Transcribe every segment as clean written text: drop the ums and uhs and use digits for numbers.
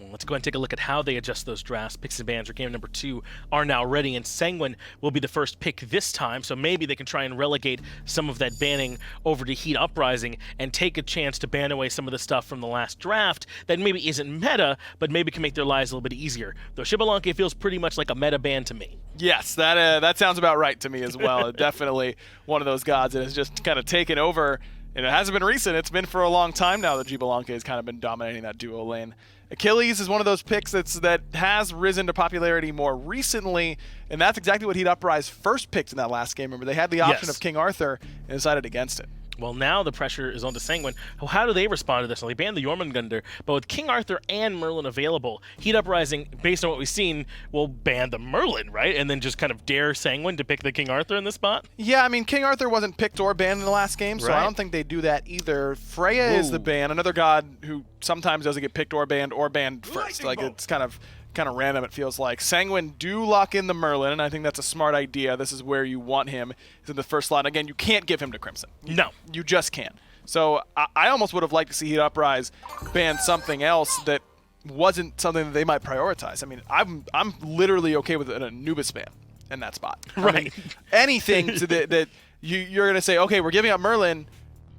Well, let's go ahead and take a look at how they adjust those drafts. Picks and bans for game number 2 are now ready, and Sanguine will be the first pick this time, so maybe they can try and relegate some of that banning over to Heat Uprising and take a chance to ban away some of the stuff from the last draft that maybe isn't meta, but maybe can make their lives a little bit easier. Though Xbalanque feels pretty much like a meta ban to me. Yes, that sounds about right to me as well. Definitely one of those gods that has just kind of taken over. And it hasn't been recent. It's been for a long time now that Xbalanque has kind of been dominating that duo lane. Achilles is one of those picks that has risen to popularity more recently, and that's exactly what Heat Uprise first picked in that last game. Remember, they had the option of King Arthur and decided against it. Well, now the pressure is on to Sanguine. How do they respond to this? Well, they banned the Jormungandr, but with King Arthur and Merlin available, Heat Uprising, based on what we've seen, will ban the Merlin, right? And then just kind of dare Sanguine to pick the King Arthur in this spot? Yeah, I mean, King Arthur wasn't picked or banned in the last game, so I don't think they do that either. Freya is the ban, another god who sometimes doesn't get picked or banned first. Like, it's kind of random, it feels like. Sanguine do lock in the Merlin, and I think that's a smart idea. This is where you want him, is in the first slot. Again, you can't give him to Crimson. No. You just can't. So I almost would have liked to see Heat Uprise ban something else that wasn't something that they might prioritize. I mean, I'm literally okay with an Anubis ban in that spot. Right. I mean, anything that you're going to say, okay, we're giving up Merlin,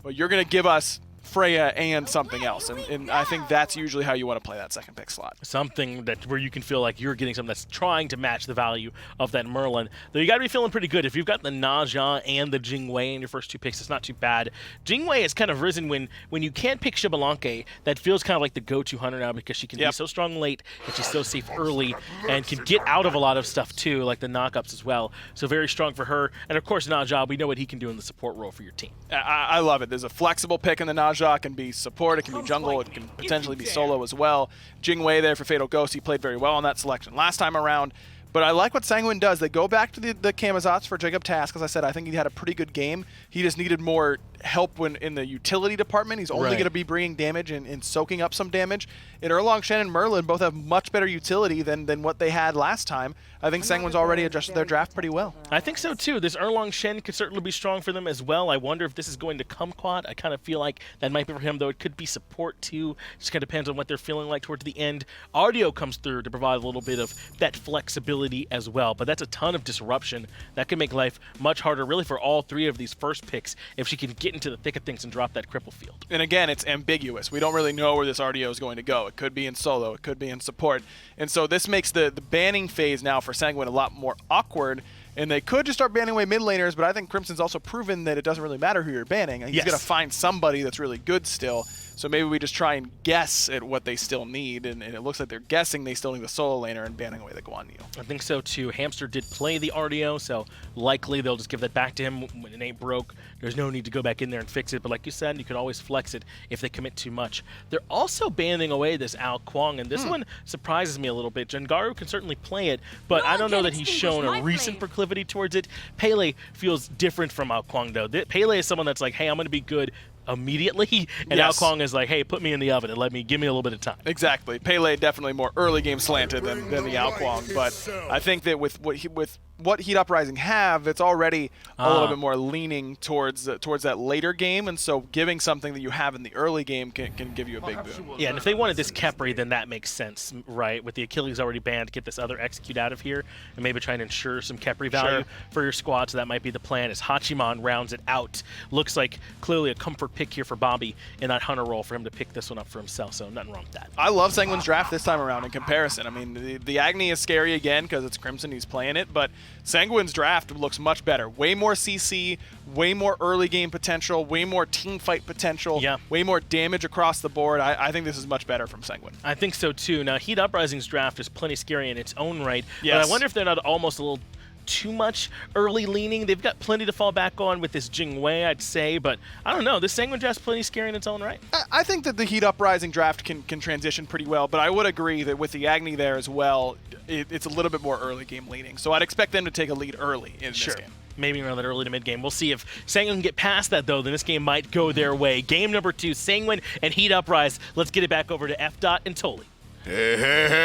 but you're going to give us Freya and something else, and I think that's usually how you want to play that second pick slot. Something that where you can feel like you're getting something that's trying to match the value of that Merlin. Though you got to be feeling pretty good. If you've got the Naja and the Jingwei in your first 2 picks, it's not too bad. Jingwei has kind of risen when you can't pick Xbalanque. That feels kind of like the go-to hunter now because she can be so strong late and she's so safe early and can get out of a lot of stuff too, like the knockups as well. So very strong for her. And of course, Naja, we know what he can do in the support role for your team. I love it. There's a flexible pick in the Naja. It can be support, it can be jungle, it can potentially be solo as well. Jingwei there for Fatal Ghost, he played very well on that selection last time around. But I like what Sanguine does. They go back to the Camazotz for JacobTask. As I said, I think he had a pretty good game. He just needed more help in the utility department. He's only going to be bringing damage and soaking up some damage. And Erlang, Shen, and Merlin both have much better utility than what they had last time. I think Sanguine's already adjusted their draft pretty well. I think so too. This Erlang Shen could certainly be strong for them as well. I wonder if this is going to Kumquat. I kind of feel like that might be for him, though it could be support too. Just kind of depends on what they're feeling like towards the end. Artio comes through to provide a little bit of that flexibility as well, but that's a ton of disruption. That can make life much harder really for all 3 of these first picks if she can get into the thick of things and drop that cripple field. And again, it's ambiguous. We don't really know where this Artio is going to go. It could be in solo, it could be in support. And so this makes the banning phase now for Sanguine a lot more awkward, and they could just start banning away mid laners, but I think Crimson's also proven that it doesn't really matter who you're banning. He's going to find somebody that's really good still. So maybe we just try and guess at what they still need, and it looks like they're guessing they still need the solo laner and banning away the Guan Yu. I think so too. Hamster did play the Artio, so likely they'll just give that back to him when it ain't broke. There's no need to go back in there and fix it, but like you said, you can always flex it if they commit too much. They're also banning away this Ao Kuang, and this one surprises me a little bit. Jangaru can certainly play it, but I don't know that he's shown a recent proclivity towards it. Pele feels different from Ao Kuang, though. Pele is someone that's like, hey, I'm going to be good immediately, and Ao Kuang is like, hey, put me in the oven and give me a little bit of time. Exactly. Pele definitely more early game slanted than the Ao Kuang, but I think that with what Heat Uprising have, it's already a little bit more leaning towards that later game, and so giving something that you have in the early game can give you a big boon. Yeah, and if they wanted this Khepri, then that makes sense, right? With the Achilles already banned, get this other execute out of here, and maybe try and ensure some Khepri value for your squad, so that might be the plan as Hachiman rounds it out. Looks like clearly a comfort pick here for Bobby in that hunter role for him to pick this one up for himself, so nothing wrong with that. I love Sanguine's draft this time around in comparison. I mean, the Agni is scary again because it's Crimson, he's playing it, but Sanguine's draft looks much better. Way more CC, way more early game potential, way more team fight potential, way more damage across the board. I think this is much better from Sanguine. I think so too. Now, Heat Uprising's draft is plenty scary in its own right, but I wonder if they're not almost a little too much early leaning. They've got plenty to fall back on with this Jingwei, I'd say, but I don't know. This Sanguine draft's plenty scary in its own right. I think that the Heat Uprising draft can transition pretty well, but I would agree that with the Agni there as well, it's a little bit more early game leaning. So I'd expect them to take a lead early in this game. Maybe around that early to mid game. We'll see if Sanguine can get past that, though. Then this game might go their way. Game number 2, Sanguine and Heat Uprise. Let's get it back over to F. and Tolly. Hey,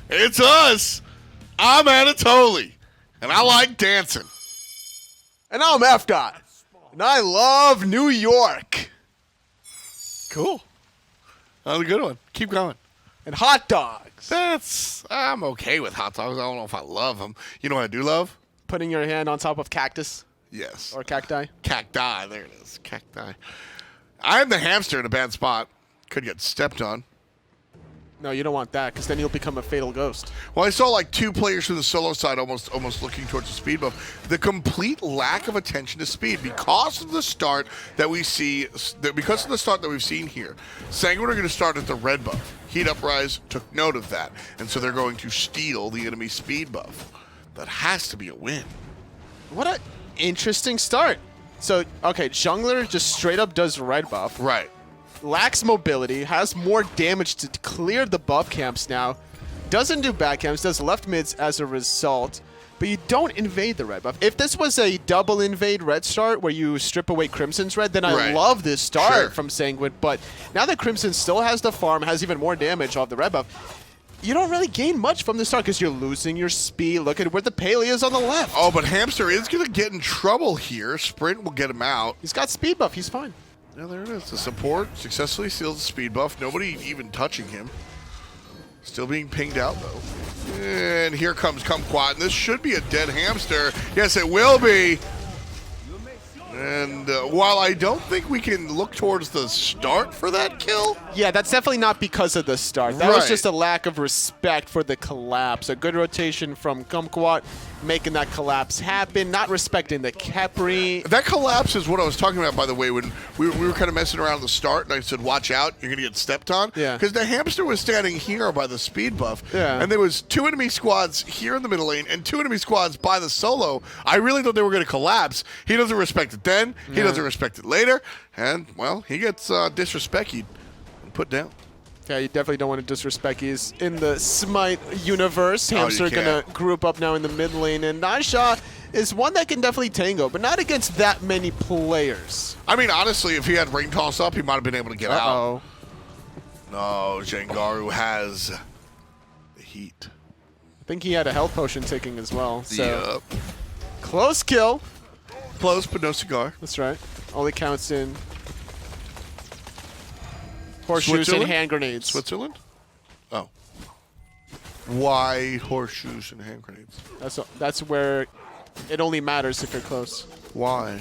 it's us. I'm Anatoly, and I like dancing. And I'm F. and I love New York. Cool. That was a good one. Keep going. And hot dogs. I'm okay with hot dogs. I don't know if I love them. You know what I do love? Putting your hand on top of cactus Yes. or cacti. Cacti. There it is. Cacti. I am the hamster in a bad spot. Could get stepped on. No, you don't want that, because then you'll become a fatal ghost. Well, I saw like 2 players from the solo side almost looking towards the speed buff. The complete lack of attention to speed because of the start that we see, because of the start that we've seen here. Sanguine are going to start at the red buff. Heat Uprise took note of that, and so they're going to steal the enemy speed buff. That has to be a win. What an interesting start. So, okay, jungler just straight up does red buff. Right. Lacks mobility, has more damage to clear the buff camps now. Doesn't do back camps, does left mids as a result. But you don't invade the red buff. If this was a double invade red start where you strip away Crimson's red, then I love this start from Sanguine. But now that Crimson still has the farm, has even more damage off the red buff, you don't really gain much from the start because you're losing your speed. Look at where the Pele is on the left. Oh, but Hamster is going to get in trouble here. Sprint will get him out. He's got speed buff. He's fine. Yeah, there it is. The support successfully seals the speed buff. Nobody even touching him. Still being pinged out, though. And here comes Kumquat. And this should be a dead hamster. Yes, it will be. And while I don't think we can look towards the start for that kill. Yeah, that's definitely not because of the start. That was just a lack of respect for the collapse. A good rotation from Kumquat, making that collapse happen, not respecting the Khepri. That collapse is what I was talking about, by the way, when we were kind of messing around at the start, and I said, watch out, you're going to get stepped on. Yeah. Because the hamster was standing here by the speed buff, yeah. And there was 2 enemy squads here in the middle lane and 2 enemy squads by the solo. I really thought they were going to collapse. He doesn't respect it then. He doesn't respect it later. And, well, he gets disrespected and put down. Yeah, you definitely don't want to disrespect. He's in the SMITE universe. Hamster going to group up now in the mid lane. And Nasha is one that can definitely tango, but not against that many players. I mean, honestly, if he had ring toss up, he might have been able to get out. No, Jangaru has the heat. I think he had a health potion ticking as well. So close kill. Close, but no cigar. That's right. Only counts in horseshoes and hand grenades. Switzerland? Oh. Why horseshoes and hand grenades? That's where it only matters if you're close. Why?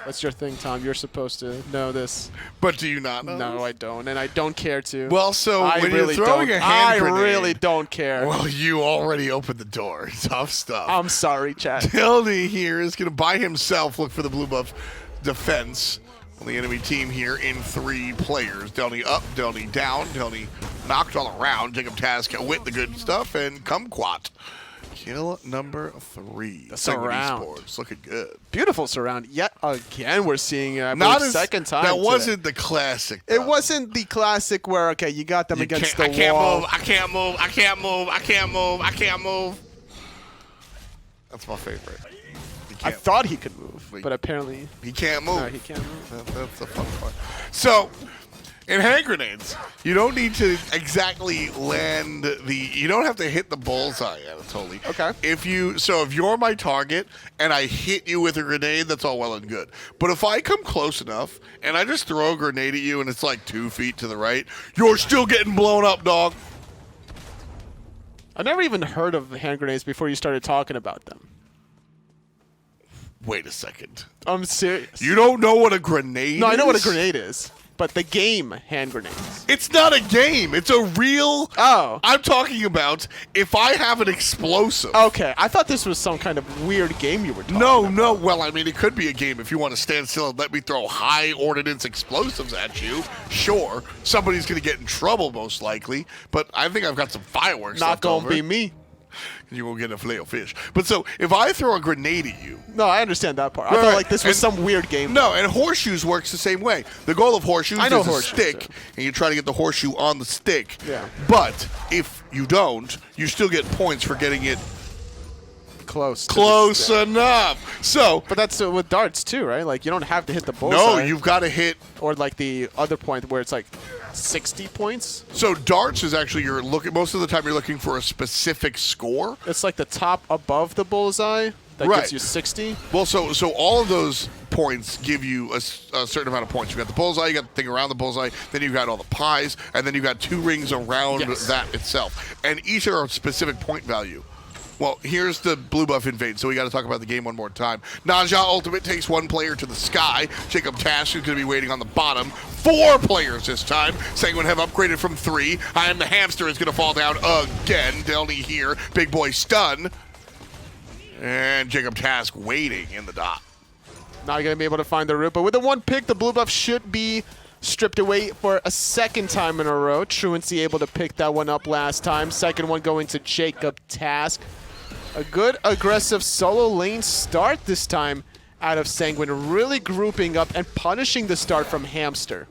That's your thing, Tom. You're supposed to know this. But do you not know? No, I don't, and I don't care to. Well, so when really you're throwing a hand grenade, I really don't care. Well, you already opened the door. Tough stuff. I'm sorry, chat. Delnyy here is going to by himself look for the blue buff defense on the enemy team here in 3 players. Delnyy up, Delnyy down, Delnyy knocked all around. JacobTask with the good stuff, and Kumquat. Kill number 3. The surround. Esports. Looking good. Beautiful surround. Yet again, we're seeing it. Second time. That wasn't the classic. Though. It wasn't the classic where, okay, you got them against the wall. I can't move. I can't move. I can't move. I can't move. I can't move. That's my favorite. I thought he could move, but apparently he can't move. No, he can't move. That's the fun part. So, in hand grenades, you don't need to exactly land you don't have to hit the bullseye, Anatoly. Okay. If you're my target and I hit you with a grenade, that's all well and good. But if I come close enough and I just throw a grenade at you and it's like 2 feet to the right, you're still getting blown up, dog. I never even heard of hand grenades before you started talking about them. Wait a second. I'm serious. You don't know what a grenade is? No, I know what a grenade is. But the game hand grenades. It's not a game. It's a real... Oh. I'm talking about if I have an explosive. Okay. I thought this was some kind of weird game you were talking about. No. Well, I mean, it could be a game if you want to stand still and let me throw high ordnance explosives at you. Sure. Somebody's going to get in trouble, most likely. But I think I've got some fireworks Not left going over. to be me. You won't get a filet of fish. But so, if I throw a grenade at you... No, I understand that part. I thought like this was some weird game. No, and horseshoes works the same way. The goal of horseshoes is a stick, yeah. and you try to get the horseshoe on the stick. Yeah. But if you don't, you still get points for getting it close enough. So, but that's with darts too, right? Like you don't have to hit the bullseye. No, you've got to hit. Or like the other point where it's like 60 points. So darts is actually most of the time you're looking for a specific score. It's like the top above the bullseye that gives you 60. Well, so all of those points give you a certain amount of points. You got the bullseye, you got the thing around the bullseye, then you've got all the pies, and then you've got 2 rings around that itself. And each are a specific point value. Well, here's the blue buff invade, so we got to talk about the game one more time. Naja ultimate takes 1 player to the sky. JacobTask is going to be waiting on the bottom. 4 players this time. Sanguine have upgraded from 3. IAmTheHamster is going to fall down again. Delnyy here. Big boy stun. And JacobTask waiting in the dot. Not going to be able to find the root, but with the 1 pick, the blue buff should be stripped away for a 2nd time in a row. Truancii able to pick that one up last time. 2nd one going to JacobTask. A good aggressive solo lane start this time out of Sanguine, really grouping up and punishing the start from Hamster.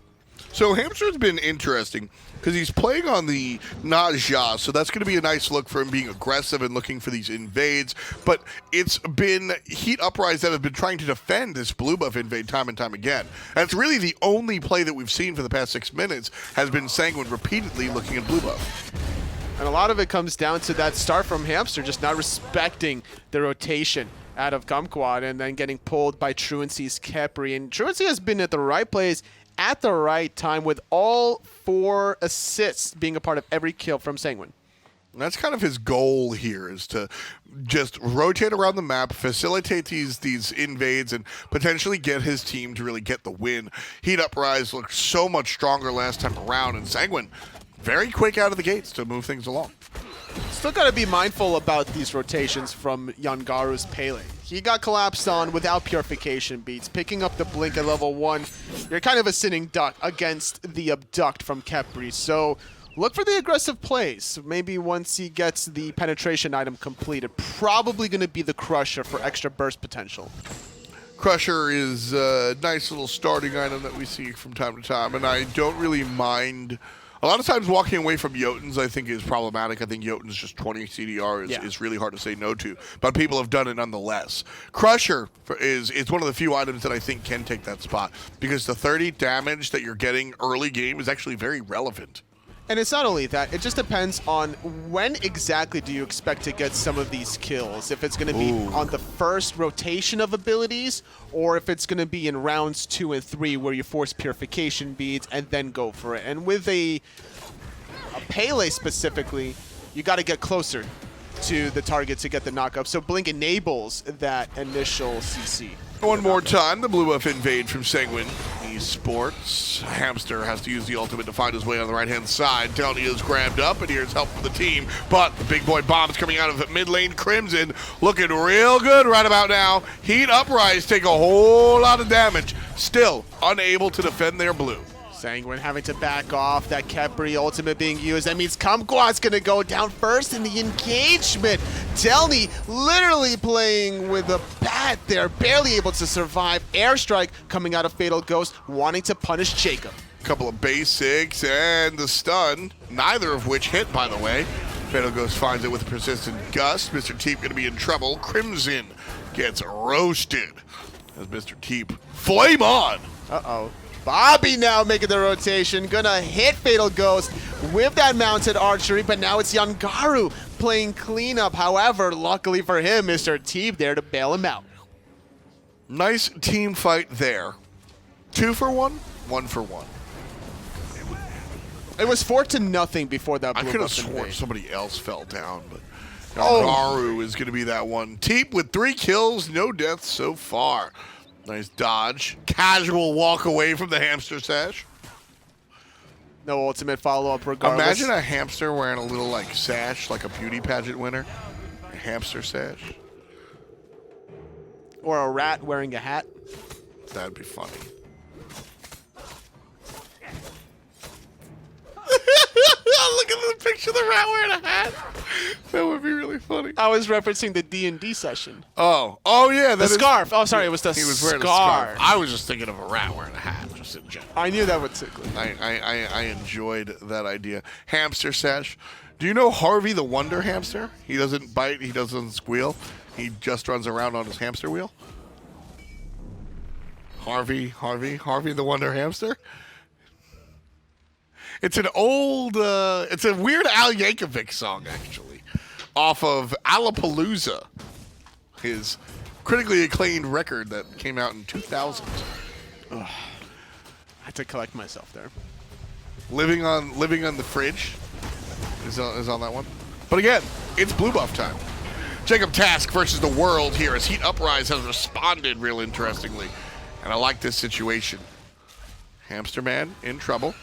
So Hamster's been interesting because he's playing on the Naja, so that's going to be a nice look for him being aggressive and looking for these invades. But it's been Heat Uprise that have been trying to defend this blue buff invade time and time again. And it's really the only play that we've seen for the past 6 minutes has been Sanguine repeatedly looking at blue buff. And a lot of it comes down to that start from Hamster, just not respecting the rotation out of Kumquat and then getting pulled by Truancii's Khepri. And Truancii has been at the right place at the right time with all 4 assists being a part of every kill from Sanguine. And that's kind of his goal here, is to just rotate around the map, facilitate these invades, and potentially get his team to really get the win. Heat Uprise looked so much stronger last time around, and Sanguine very quick out of the gates to move things along. Still got to be mindful about these rotations from Jangaru's Pele. He got collapsed on without purification beats. Picking up the blink at level 1, you're kind of a sitting duck against the abduct from Khepri. So look for the aggressive plays. Maybe once he gets the penetration item completed, probably going to be the Crusher for extra burst potential. Crusher is a nice little starting item that we see from time to time, and I don't really mind. A lot of times walking away from Jotuns I think is problematic. I think Jotuns just 20 CDR is really hard to say no to, but people have done it nonetheless. Crusher is one of the few items that I think can take that spot, because the 30 damage that you're getting early game is actually very relevant. And it's not only that, it just depends on when exactly do you expect to get some of these kills. If it's going to be on the first rotation of abilities, or if it's going to be in rounds 2 and 3 where you force purification beads and then go for it. And with a Pele specifically, you got to get closer to the target to get the knockup. So Blink enables that initial CC. One more time, the blue buff invade from Sanguine Esports. Hamster has to use the ultimate to find his way on the right-hand side. Delnyy is grabbed up, and here's help for the team. But the big boy bombs coming out of the mid lane. Crimson looking real good right about now. Heat Uprise take a whole lot of damage. Still unable to defend their blue. Sanguine having to back off, that Khepri ultimate being used. That means Kumquat's going to go down first in the engagement. Delnyy literally playing with a bat there, barely able to survive. Airstrike coming out of Fatal Ghost, wanting to punish Jacob. Couple of basics and the stun, neither of which hit, by the way. Fatal Ghost finds it with a persistent gust. Mr. Teep going to be in trouble. Crimson gets roasted as Mr. Teep flame on. Uh-oh. Bobby now making the rotation, gonna hit Fatal Ghost with that mounted archery, but now it's Jangaru playing cleanup. However, luckily for him, Mr. Teep there to bail him out. Nice team fight there. 2 for 1, 1 for 1. It was 4-0 before that blue I could have buff sworn invade. somebody else fell down, but Jangaru is going to be that one. Teep with 3 kills, no deaths so far. Nice dodge. Casual walk away from the hamster sash. No ultimate follow-up regardless. Imagine a hamster wearing a little like sash, like a beauty pageant winner. A hamster sash. Or a rat wearing a hat. That'd be funny. Look at the picture of the rat wearing a hat. That would be really funny. I was referencing the D&D session. Oh yeah. The scarf. Oh, sorry, it was the He was wearing a scarf. scarf. I was just thinking of a rat wearing a hat, just in general. I knew that would tickle. I enjoyed that idea. Hamster sash. Do you know Harvey the Wonder Hamster? He doesn't bite, he doesn't squeal. He just runs around on his hamster wheel. Harvey the Wonder Hamster? It's an old, it's a weird Al Yankovic song, actually, off of Alapalooza, his critically acclaimed record that came out in 2000. I had to collect myself there. Living on the fridge is on that one. But again, it's blue buff time. JacobTask versus the world here as Heat Uprise has responded real interestingly. And I like this situation. Hamster Man in trouble.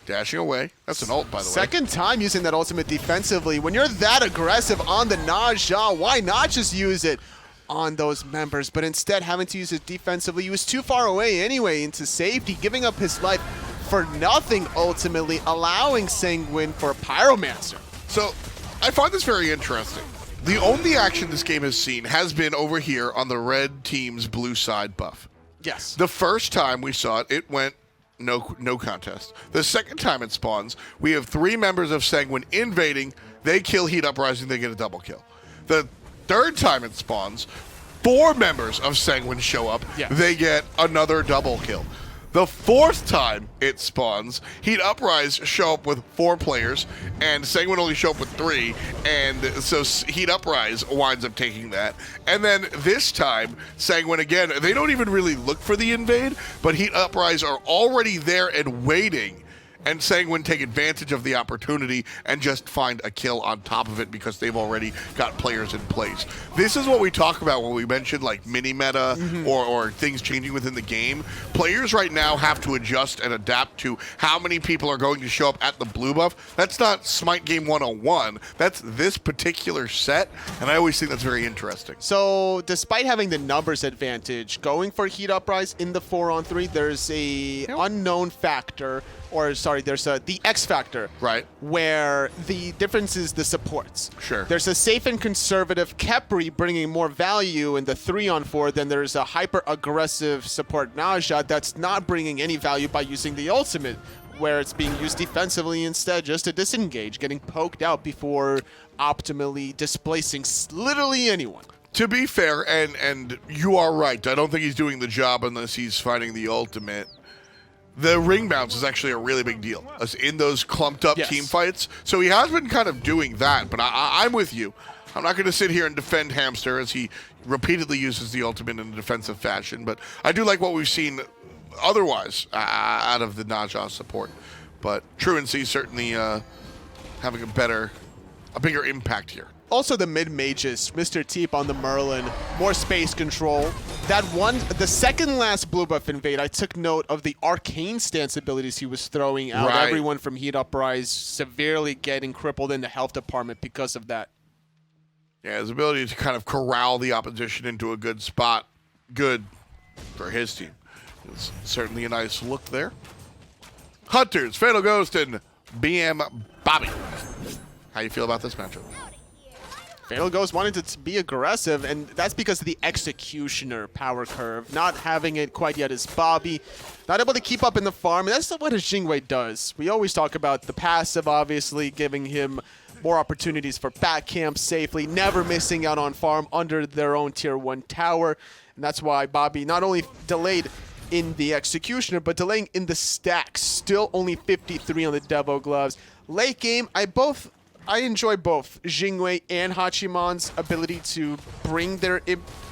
Dashing away. That's an ult, by the way. Second time using that ultimate defensively. When you're that aggressive on the Naja, why not just use it on those members? But instead having to use it defensively. He was too far away anyway into safety, giving up his life for nothing ultimately, allowing Sanguine for Pyromancer. So I find this very interesting. The only action this game has seen has been over here on the red team's blue side buff. Yes. The first time we saw it, it went no contest. The second time it spawns, we have 3 members of Sanguine invading. They kill Heat Uprising, they get a double kill. The third time it spawns, 4 members of Sanguine show up. Yes. They get another double kill. The fourth time it spawns, Heat Uprise show up with 4 players, and Sanguine only show up with 3, and so Heat Uprise winds up taking that. And then this time, Sanguine again, they don't even really look for the invade, but Heat Uprise are already there and waiting, and Sanguine take advantage of the opportunity and just find a kill on top of it because they've already got players in place. This is what we talk about when we mention like mini-meta or things changing within the game. Players right now have to adjust and adapt to how many people are going to show up at the blue buff. That's not Smite Game 101. That's this particular set, and I always think that's very interesting. So despite having the numbers advantage, going for Heat Uprise in the 4-on-3, there's a unknown factor, or sorry, there's the X factor. Right. Where the difference is the supports. Sure. There's a safe and conservative Khepri bringing more value in the 3-on-4 than there's a hyper-aggressive support Naja that's not bringing any value by using the ultimate, where it's being used defensively instead just to disengage, getting poked out before optimally displacing literally anyone. To be fair, and you are right, I don't think he's doing the job unless he's fighting the ultimate. The ring bounce is actually a really big deal in those clumped up team fights. So he has been kind of doing that, but I'm with you. I'm not going to sit here and defend Hamster as he repeatedly uses the ultimate in a defensive fashion, but I do like what we've seen otherwise out of the Naja support. But Truancii certainly having a bigger impact here. Also the mid-mages, Mr. Teep on the Merlin, more space control. The second last blue buff invade, I took note of the arcane stance abilities he was throwing out. Right. Everyone from Heat Uprise severely getting crippled in the health department because of that. Yeah, his ability to kind of corral the opposition into a good spot, good for his team. It's certainly a nice look there. Hunters, Fatal Ghost, and BMBobby. How you feel about this matchup? Fatal Ghost wanted to be aggressive, and that's because of the Executioner power curve. Not having it quite yet as Bobby. Not able to keep up in the farm, and that's what his Jing does. We always talk about the passive, obviously, giving him more opportunities for back camp safely, never missing out on farm under their own tier 1 tower. And that's why Bobby not only delayed in the Executioner, but delaying in the stacks. Still only 53 on the Devo Gloves. Late game, I enjoy both Jing and Hachiman's ability to bring their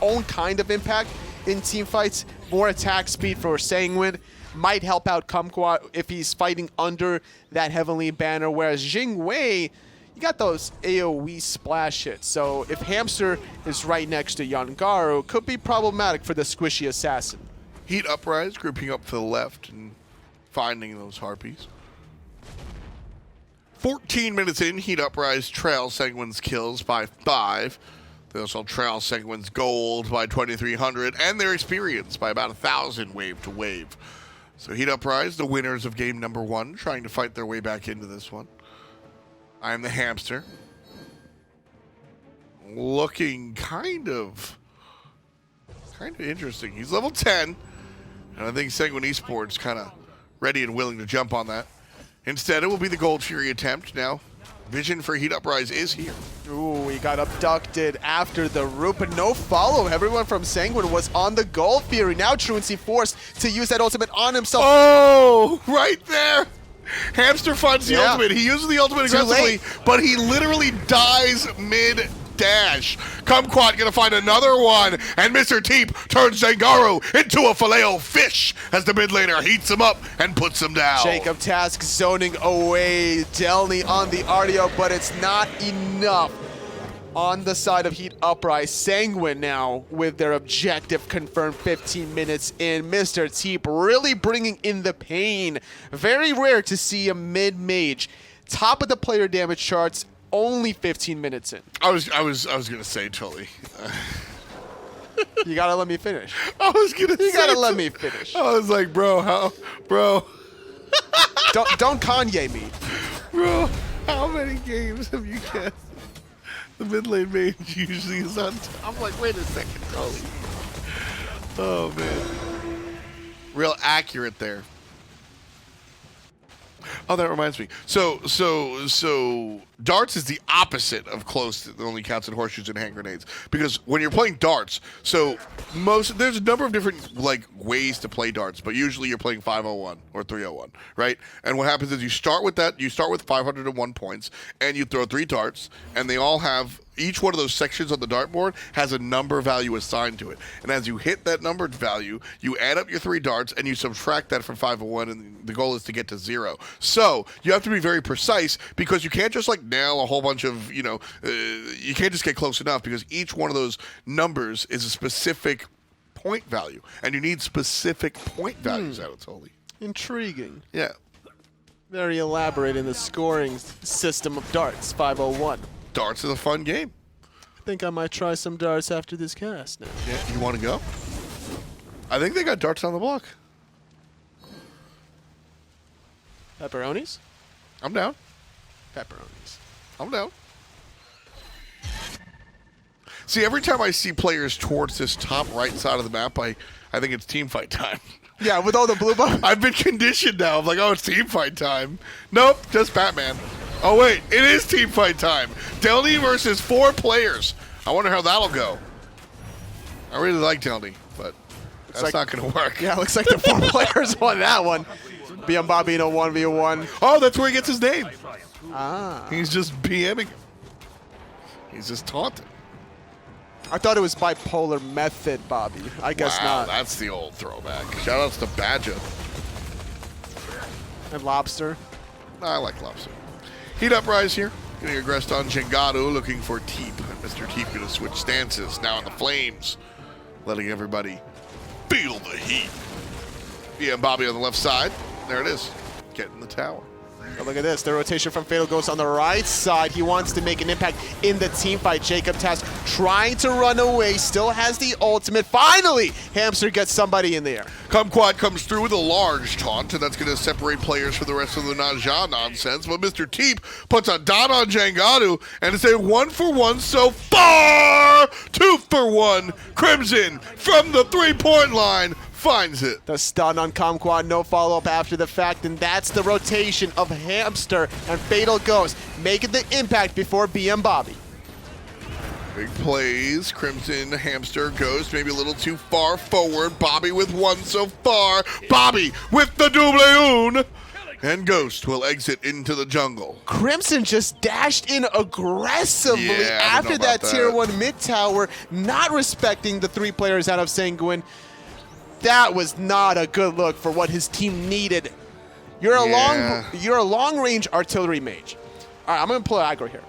own kind of impact in team fights. More attack speed for Sanguine might help out Kumquat if he's fighting under that Heavenly Banner, whereas Jing, you got those AoE splash hits. So if Hamster is right next to Jangaru, could be problematic for the squishy assassin. Heat Uprise grouping up to the left and finding those harpies. 14 minutes in, Heat Uprise trail Sanguine's kills by 5. They also trail Sanguine's gold by 2,300 and their experience by about 1,000 wave to wave. So Heat Uprise, the winners of game number 1, trying to fight their way back into this one. IAmTheHamster. Looking kind of interesting. He's level 10, and I think Sanguine Esports kind of ready and willing to jump on that. Instead, it will be the Gold Fury attempt. Now, vision for Heat Uprise is here. Ooh, he got abducted after the root, but no follow. Everyone from Sanguine was on the Gold Fury. Now Truancii forced to use that ultimate on himself. Oh, right there. Hamster finds the ultimate. He uses the ultimate aggressively, but he literally dies dash. Kumquat gonna find another one, and Mr. Teep turns Jangaru into a filet-o-fish as the mid laner heats him up and puts him down. JacobTask zoning away Delnyy on the Artio, but it's not enough. On the side of Heat Uprise, Sanguine now with their objective confirmed 15 minutes in. Mr. Teep really bringing in the pain. Very rare to see a mid-mage top of the player damage charts only 15 minutes in. I was gonna say Tully. You gotta let me finish. I was gonna. You gotta let me finish. I was like, bro, bro, Don't Kanye me. bro, how many games have you guessed? The mid lane mage usually is on top. I'm like, wait a second, Tully. Oh man, real accurate there. Oh, that reminds me. So darts is the opposite of close that only counts in horseshoes and hand grenades. Because when you're playing darts, there's a number of different like ways to play darts, but usually you're playing 501 or 301, right? And what happens is you start with 501 points, and you throw 3 darts, and they all have, each one of those sections on the dartboard has a number value assigned to it. And as you hit that numbered value, you add up your 3 darts and you subtract that from 501, and the goal is to get to 0. So you have to be very precise, because you can't just like nail a whole bunch of, you can't just get close enough, because each one of those numbers is a specific point value, and you need specific point values out of Tully. Intriguing. Yeah. Very elaborate in the scoring system of darts, 501. Darts is a fun game. I think I might try some darts after this cast now. Yeah, you want to go? I think they got darts on the block. Pepperonis? I'm down. Pepperonis. I'm down. See, every time I see players towards this top right side of the map, I think it's team fight time. Yeah, with all the blue buff. I've been conditioned now. I'm like, oh, it's team fight time. Nope, just Batman. Oh, wait, it is team fight time. Delnyy versus 4 players. I wonder how that'll go. I really like Delnyy, but that's not going to work. Yeah, looks like the 4 players won that one. BMBobby in a 1v1. Oh, that's where he gets his name. Ah. He's just BMing. He's just taunting. I thought it was bipolar method, Bobby. I guess Wow, not. that's the old throwback. Shoutouts to Badger. And Lobster. I like Lobster. Heat Uprise here. Getting aggressed on Jangaru, looking for Teep. And Mr. Teep going to switch stances. Now in the flames. Letting everybody feel the heat. BMBobby on the left side. There it is. Getting the tower. Oh, look at this. The rotation from Fatal Ghost on the right side. He wants to make an impact in the team fight. JacobTask trying to run away. Still has the ultimate. Finally, Hamster gets somebody in the air. Kumquat comes through with a large taunt, and that's going to separate players from the rest of the Naja nonsense. But Mr. Teep puts a dot on Jangaru, and it's a 1-for-1 so far. 2-for-1. Crimson from the 3-point line finds it. The stun on Kumquat, no follow-up after the fact, and that's the rotation of Hamster and Fatal Ghost, making the impact before BMBobby. Big plays. Crimson, Hamster, Ghost, maybe a little too far forward. Bobby with 1 so far. Bobby with the double un. And Ghost will exit into the jungle. Crimson just dashed in aggressively Yeah, I don't know after that about tier that. 1 mid tower, not respecting the 3 players out of Sanguine. That was not a good look for what his team needed. You're a long range artillery mage. All right, I'm gonna pull aggro here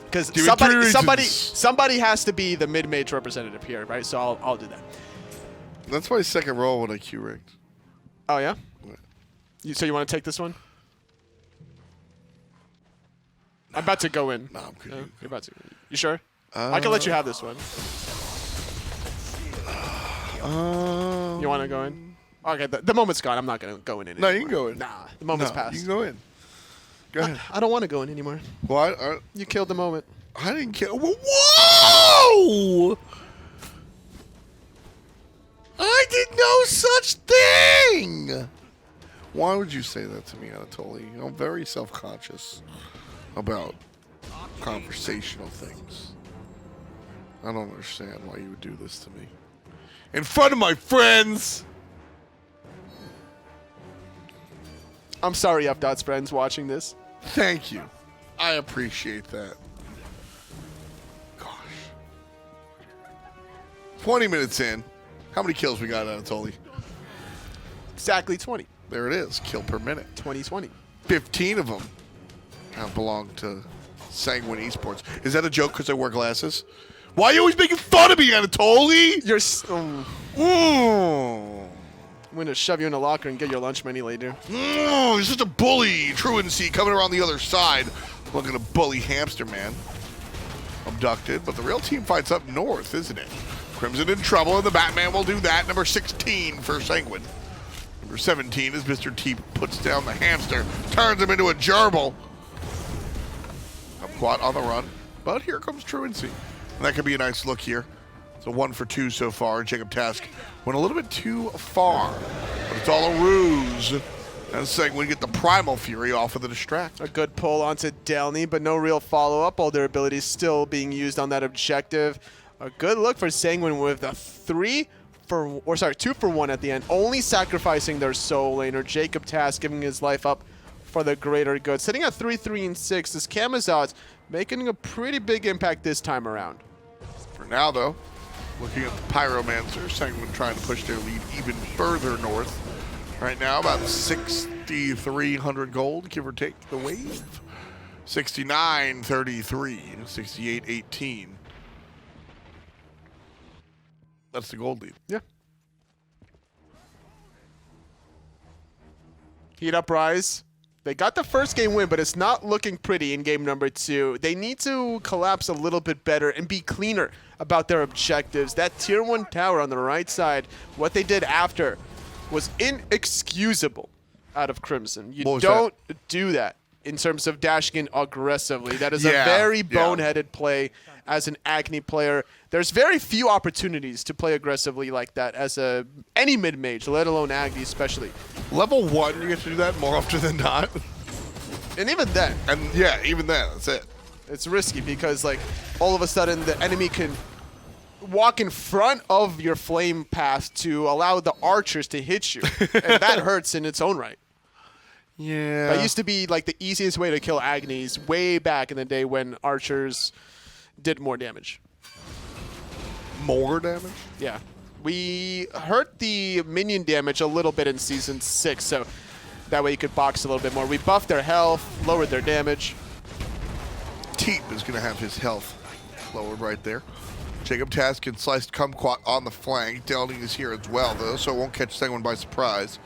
because Give me 3 somebody has to be the mid mage representative here, right? So I'll do that. That's my second roll when I Q ranked. Oh yeah. So you want to take this one? I'm about to go in. No, I'm good. You're about to. You sure? I can let you have this one. You want to go in? Okay, the moment's gone. I'm not going to go in anymore. No, you can go in. Nah, the moment's No, passed. you can go in. Go ahead. I don't want to go in anymore. What? You killed the moment. I didn't kill. Whoa! I did no such thing! Why would you say that to me, Anatoly? I'm very self-conscious about conversational things. I don't understand why you would do this to me. In front of my friends! I'm sorry, F.Dot's friends watching this. Thank you. I appreciate that. 20 minutes in. How many kills we got, Anatoly? Exactly 20. There it is. Kill per minute. 2020. 15 of them now belong to Sanguine Esports. Is that a joke because I wear glasses? Why are you always making fun of me, Anatoly? You're. Mm. I'm going to shove you in a locker and get your lunch money later. You're such a bully. Truancii coming around the other side. Looking to bully Hamster Man. Abducted, but the real team fights up north, isn't it? Crimson in trouble, and the Batman will do that. Number 16 for Sanguine. Number 17 is Mr. Teep puts down the Hamster, turns him into a gerbil. Kumquat on the run, but here comes Truancii. And that could be a nice look here. It's a 1 for 2 so far. JacobTask went a little bit too far, but it's all a ruse. And Sanguine get the Primal Fury off of the distract. A good pull onto Delnyy, but no real follow-up. All their abilities still being used on that objective. A good look for Sanguine with a 2 for 1 at the end, only sacrificing their soul laner. JacobTask giving his life up for the greater good. Sitting at 3-3-6, this Camazotz making a pretty big impact this time around. For now, though, looking at the Pyromancer, Sanguine trying to push their lead even further north. Right now, about 6,300 gold, give or take the wave. 69.33, 68.18. That's the gold lead. Yeah. Heat Uprise. They got the first game win, but it's not looking pretty in game number 2. They need to collapse a little bit better and be cleaner about their objectives. That tier 1 tower on the right side, what they did after was inexcusable out of Crimson. You don't do that in terms of dashing in aggressively. That is a very boneheaded play as an Agni player. There's very few opportunities to play aggressively like that as any mid-mage, let alone Agni especially. Level 1, you get to do that more often than not. And even then. And yeah, even then, that's it. It's risky because like all of a sudden the enemy can walk in front of your flame path to allow the archers to hit you. And that hurts in its own right. Yeah. That used to be like the easiest way to kill Agnis way back in the day when archers did more damage. More damage? Yeah. We hurt the minion damage a little bit in Season 6, so that way you could box a little bit more. We buffed their health, lowered their damage. Teep is going to have his health lowered right there. JacobTask can slice Kumquat on the flank. Delnyy is here as well, though, so it won't catch Sanguine by surprise.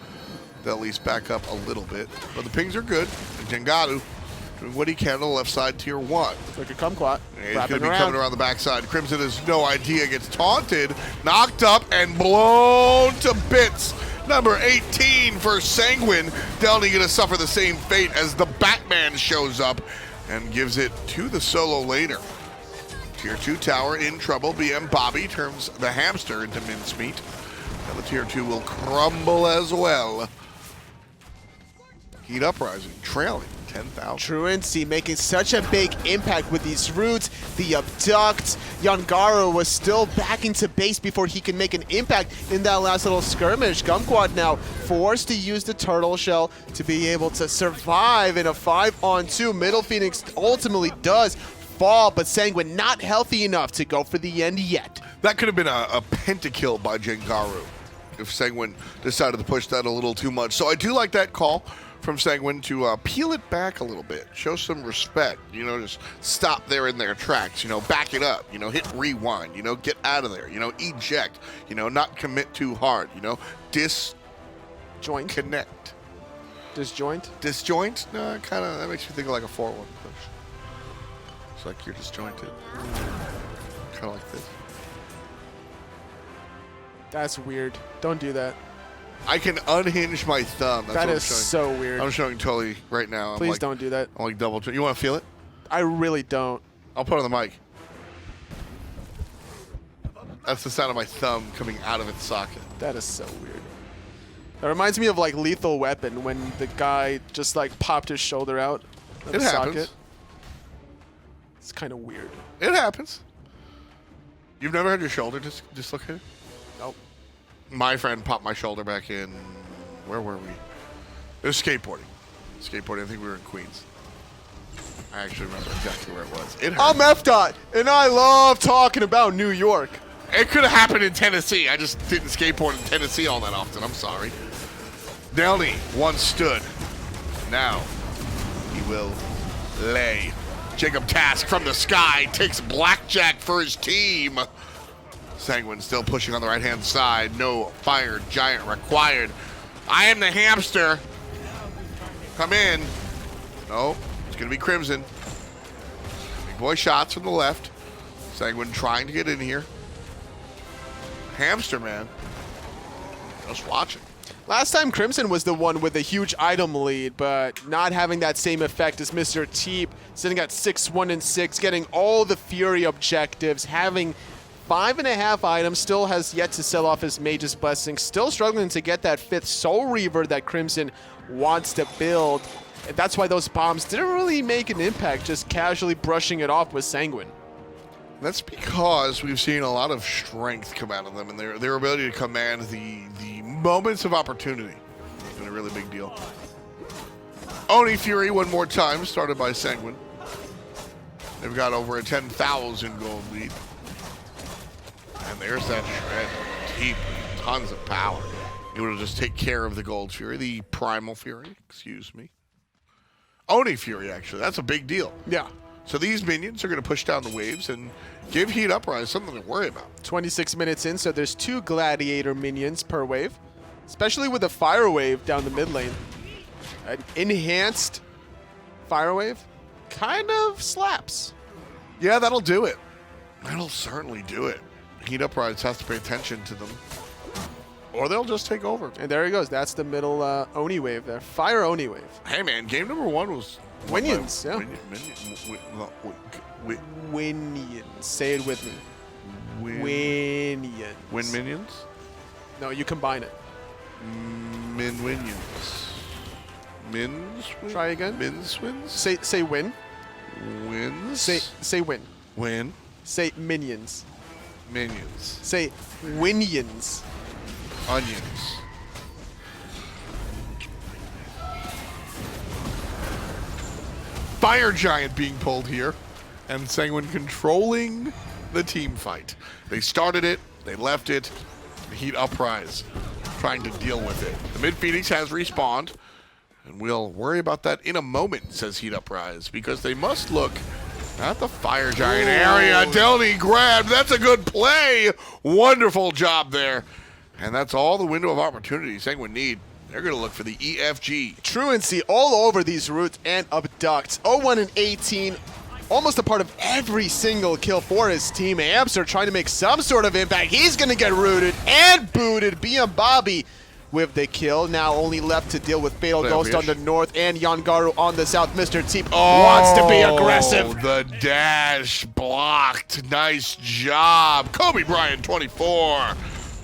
They'll at least back up a little bit. But the pings are good. And Jangaru doing what he can on the left side, tier 1. Look at Kumquat. He's going to be coming around the backside. Crimson has no idea. Gets taunted, knocked up, and blown to bits. Number 18 for Sanguine. Delnyy going to suffer the same fate as the Batman shows up and gives it to the solo laner. Tier 2 tower in trouble. BMBobby turns the hamster into mincemeat. And the tier 2 will crumble as well. Heat Uprising, trailing 10,000. Truancii making such a big impact with these roots, the abduct. Jangaru was still back into base before he can make an impact in that last little skirmish. Kumquat now forced to use the turtle shell to be able to survive in a 5-on-2. Middle Phoenix ultimately does fall, but Sanguine not healthy enough to go for the end yet. That could have been a pentakill by Jangaru if Sanguine decided to push that a little too much. So I do like that call from Sanguine to peel it back a little bit, show some respect, you know, just stop there in their tracks, you know, back it up, you know, hit rewind, you know, get out of there, you know, eject, you know, not commit too hard, you know, disconnect. Disjoint? Disjoint? No, kind of, that makes me think of like a 4-1 push. It's like you're disjointed. Kind of like this. That's weird. Don't do that. I can unhinge my thumb. That's that what is I'm showing. so weird. I'm showing Tully right now. Please don't do that. I'm like double. You want to feel it? I really don't. I'll put it on the mic. That's the sound of my thumb coming out of its socket. That is so weird. That reminds me of like Lethal Weapon when the guy just like popped his shoulder out of the socket. It's kind of weird. It happens. You've never had your shoulder dislocated? Nope. My friend popped my shoulder back in. Where were we? It was skateboarding. Skateboarding. I think we were in Queens. I actually remember exactly where it was. It hurt. I'm FDOT, and I love talking about New York. It could have happened in Tennessee. I just didn't skateboard in Tennessee all that often. I'm sorry. Delnyy once stood. Now he will lay. JacobTask from the sky takes blackjack for his team. Sanguine still pushing on the right-hand side. No fire giant required. IAmTheHamster. Come in. No, it's going to be Crimson. Big boy shots from the left. Sanguine trying to get in here. Hamster, man. Just watching. Last time Crimson was the one with a huge item lead, but not having that same effect as Mr. Teep, sitting at 6-1 and 6, getting all the Fury objectives, having 5.5 items, still has yet to sell off his Mage's Blessing, still struggling to get that 5th Soul Reaver that Crimson wants to build. And that's why those bombs didn't really make an impact, just casually brushing it off with Sanguine. That's because we've seen a lot of strength come out of them, and their ability to command the moments of opportunity has been a really big deal. Oni Fury one more time, started by Sanguine. They've got over a 10,000 gold lead. And there's that shred. Teep, tons of power. Able to just take care of the Gold Fury, the Primal Fury, excuse me. Oni Fury, actually, that's a big deal. Yeah. So these minions are going to push down the waves and give Heat Uprise something to worry about. 26 minutes in, so there's 2 Gladiator minions per wave, especially with a Fire Wave down the mid lane. An enhanced Fire Wave kind of slaps. Yeah, that'll do it. That'll certainly do it. Heat Uprise has to pay attention to them, or they'll just take over. And there he goes. That's the middle Oni Wave there. Fire Oni Wave. Hey, man, game number 1 was... Minions, yeah. Minions. Say it with me. Minions. Win minions? No, you combine it. Minions. Mins? Try again. Mins wins? Say win. Wins? Say win. Win. Say minions. Minions. Say winions. Onions. Fire Giant being pulled here, and Sanguine controlling the team fight. They started it, they left it, the Heat Uprise trying to deal with it. The mid Phoenix has respawned, and we'll worry about that in a moment, says Heat Uprise, because they must look at the Fire Giant area. Delnyy grabbed, that's a good play. Wonderful job there. And that's all the window of opportunity Sanguine need. They're going to look for the EFG. Truancii all over these routes and abducts. 0-1 and 18, almost a part of every single kill for his team. IAmTheHamster trying to make some sort of impact. He's going to get rooted and booted. BMBobby with the kill. Now only left to deal with Fatal Ghost on the north and Jangaru on the south. Mr. Teep wants to be aggressive. The dash blocked. Nice job. Kobe Bryant, 24.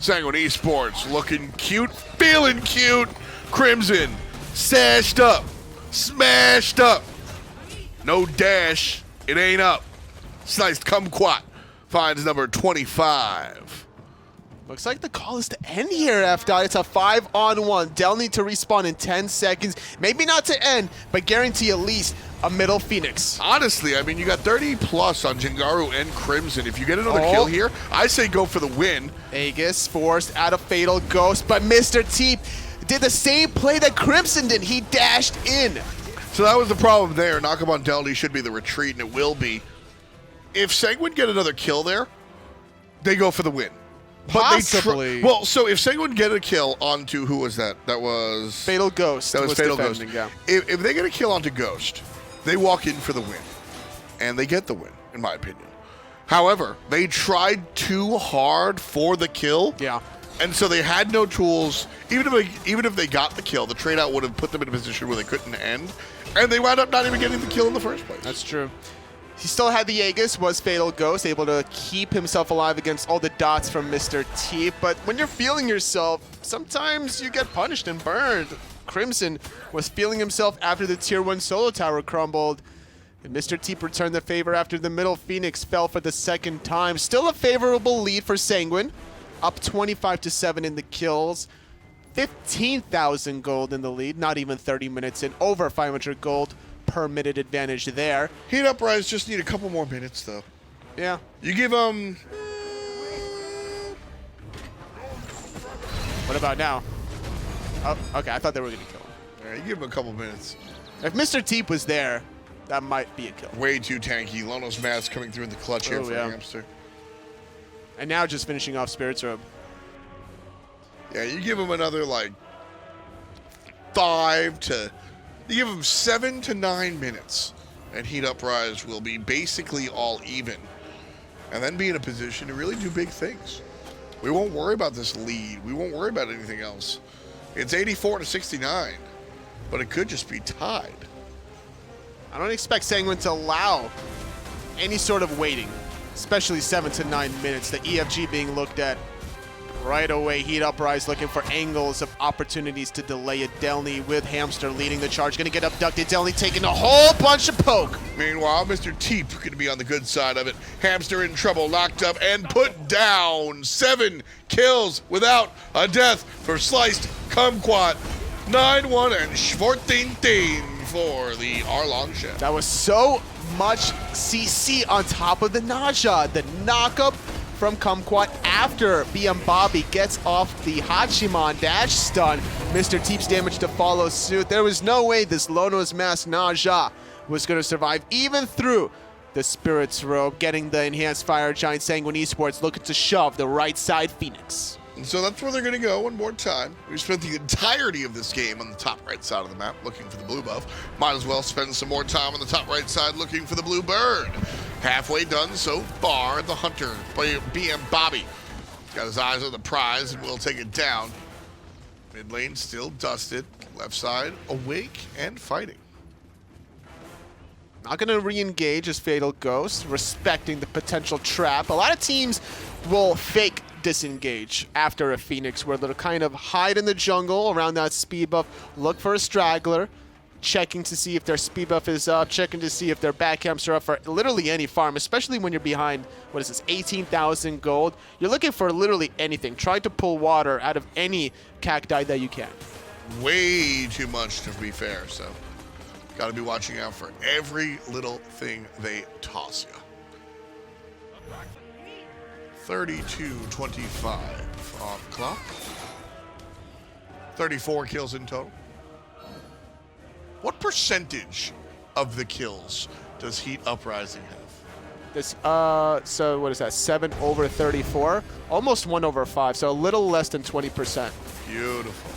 Sanguine Esports looking cute, feeling cute. Crimson sashed up, smashed up. No dash, it ain't up. Sliced Kumquat finds number 25. Looks like the call is to end here, F-Dot. It's a 5-on-1. Delnyy to respawn in 10 seconds. Maybe not to end, but guarantee at least a middle Phoenix. Honestly, I mean, you got 30 plus on Jangaru and Crimson. If you get another kill here, I say go for the win. Aegis forced out of Fatal Ghost, but Mr. Teep did the same play that Crimson did. He dashed in. So that was the problem there. Knock him on Delnyy should be the retreat, and it will be. If Sanguine get another kill there, they go for the win. But possibly. Well, so if Sanguine get a kill onto, who was that? That was... Fatal Ghost. That was Fatal Ghost. Yeah. If they get a kill onto Ghost, they walk in for the win. And they get the win, in my opinion. However, they tried too hard for the kill. Yeah. And so they had no tools. Even if they got the kill, the trade out would have put them in a position where they couldn't end. And they wound up not even getting the kill in the first place. That's true. He still had the Aegis, was Fatal Ghost, able to keep himself alive against all the dots from Mr. Teep. But when you're feeling yourself, sometimes you get punished and burned. Crimson was feeling himself after the Tier 1 solo tower crumbled. And Mr. Teep returned the favor after the middle Phoenix fell for the second time. Still a favorable lead for Sanguine. Up 25-7 in the kills. 15,000 gold in the lead, not even 30 minutes in. Over 500 gold per minute advantage there. Heat Uprise just need a couple more minutes, though. Yeah. You give them What about now? Oh, okay. I thought they were going to kill him. All right, you give him a couple minutes. If Mr. Teep was there, that might be a kill. Way too tanky. Lono's mask coming through in the clutch here for Hamster. And now just finishing off Spirit's Robe. Yeah, you give him another, like, 5 to... You give him 7 to 9 minutes, and Heat Uprise will be basically all even. And then be in a position to really do big things. We won't worry about this lead. We won't worry about anything else. It's 84 to 69, but it could just be tied. I don't expect Sanguine to allow any sort of waiting, especially 7 to 9 minutes. The EFG being looked at right away. Heat Uprise looking for angles of opportunities to delay it. Delnyy with Hamster leading the charge. Going to get abducted. Delnyy taking a whole bunch of poke. Meanwhile, Mr. Teep going to be on the good side of it. Hamster in trouble, locked up, and put down. 7 kills without a death for Sliced Kumquat. 9-1 and 14-10 for the Erlang Shen. That was so much CC on top of the Naja. The knockup from Kumquat after BMBobby gets off the Hachiman dash stun. Mr. Teep's damage to follow suit. There was no way this Lono's Mask Naja was going to survive, even through the Spirit's Robe, getting the enhanced fire. Giant Sanguine Esports looking to shove the right side Phoenix. And so that's where they're going to go one more time. We spent the entirety of this game on the top right side of the map looking for the blue buff. Might as well spend some more time on the top right side looking for the blue bird. Halfway done so far, the hunter, BMBobby, got his eyes on the prize and will take it down. Mid lane still dusted. Left side awake and fighting. Not going to re-engage as Fatal Ghost, respecting the potential trap. A lot of teams will fake disengage after a Phoenix, where they'll kind of hide in the jungle around that speed buff, look for a straggler, checking to see if their speed buff is up, checking to see if their back camps are up for literally any farm, especially when you're behind, what is this, 18,000 gold. You're looking for literally anything, trying to pull water out of any cacti that you can. Way too much, to be fair, so got to be watching out for every little thing they toss you. 32-25 on clock. 34 kills in total. What percentage of the kills does Heat Uprising have? This, so what is that, 7 over 34? Almost 1 over 5, so a little less than 20%. Beautiful.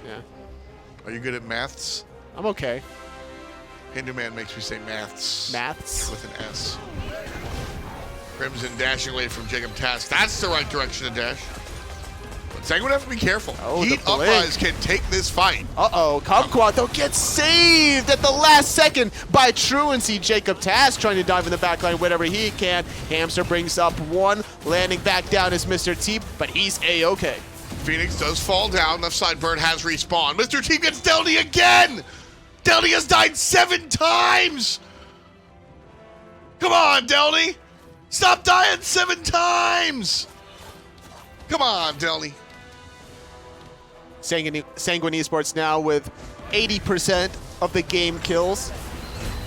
Yeah. Are you good at maths? I'm okay. Hindu Man makes me say maths. Maths? With an S. Crimson dashing away from JacobTask. That's the right direction to dash. But Sanguine have to be careful. Oh, Heat Uprise can take this fight. Uh-oh, Kumquat though gets saved at the last second by Truancii. JacobTask trying to dive in the backline whenever he can. Hamster brings up 1, landing back down is Mr. Teep, but he's A-okay. Phoenix does fall down. Left side bird has respawned. Mr. Teep gets Delnyy again! Delnyy has died 7 times! Come on, Delnyy! Stop dying 7 times! Come on, Delnyy. Sanguine Esports now with 80% of the game kills.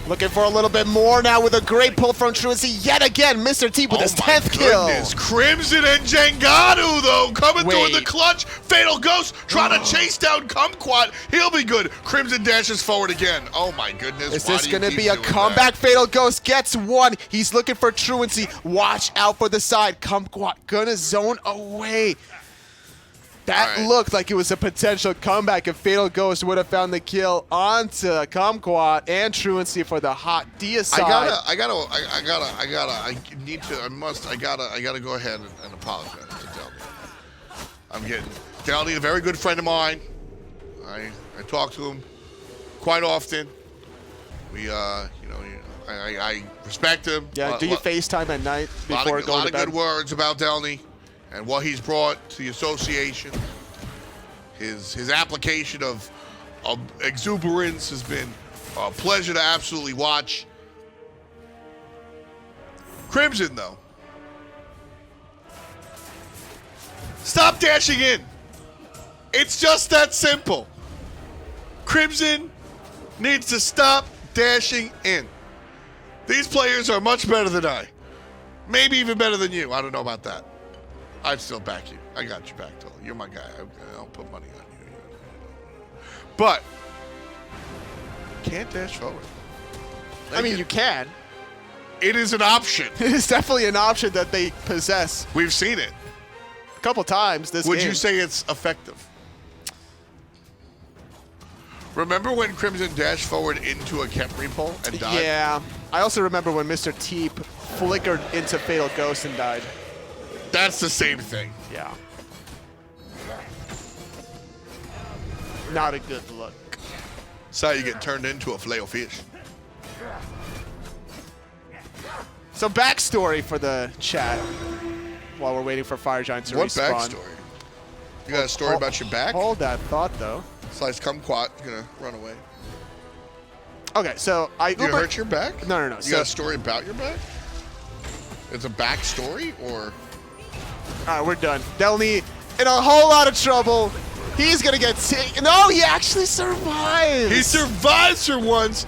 Looking for a little bit more now with a great pull from Truancii. Yet again, Mr. Teep with his 10th kill. Crimson and Jangaru, though, coming through in the clutch. Fatal Ghost trying to chase down Kumquat. He'll be good. Crimson dashes forward again. Oh, my goodness. Is this going to be a comeback? Fatal Ghost gets 1. He's looking for Truancii. Watch out for the side. Kumquat going to zone away. That looked like it was a potential comeback if Fatal Ghost would have found the kill onto Kumquat and Truancii for the hot Dia side. I gotta go ahead and apologize to Delnyy. I'm getting Delnyy, a very good friend of mine. I talk to him quite often. We I respect him. Yeah, do you FaceTime at night before going to bed? A lot of good words about Delnyy and what he's brought to the association. His application of exuberance has been a pleasure to absolutely watch. Crimson, though. Stop dashing in. It's just that simple. Crimson needs to stop dashing in. These players are much better than I. Maybe even better than you. I don't know about that. I'd still back you. I got you back, Tully. You're my guy. I'll put money on you. But can't dash forward. I mean, you can. It is an option. It is definitely an option that they possess. We've seen it. A couple times this Would game. you say it's effective? Remember when Crimson dashed forward into a Khepri pole and died? Yeah. I also remember when Mr. Teep flickered into Fatal Ghost and died. That's the same thing. Yeah. Not a good look. That's how you get turned into a filet of fish. So backstory for the chat while we're waiting for Fire Giant to What respawn. backstory? You got a story about your back? Hold that thought, though. Slice Kumquat gonna run away. Okay, so I You hurt your back? No. You got a story about your back? It's a backstory, or? All right, we're done. Delnyy in a whole lot of trouble. He's gonna get taken. No, he actually survives. He survives for once.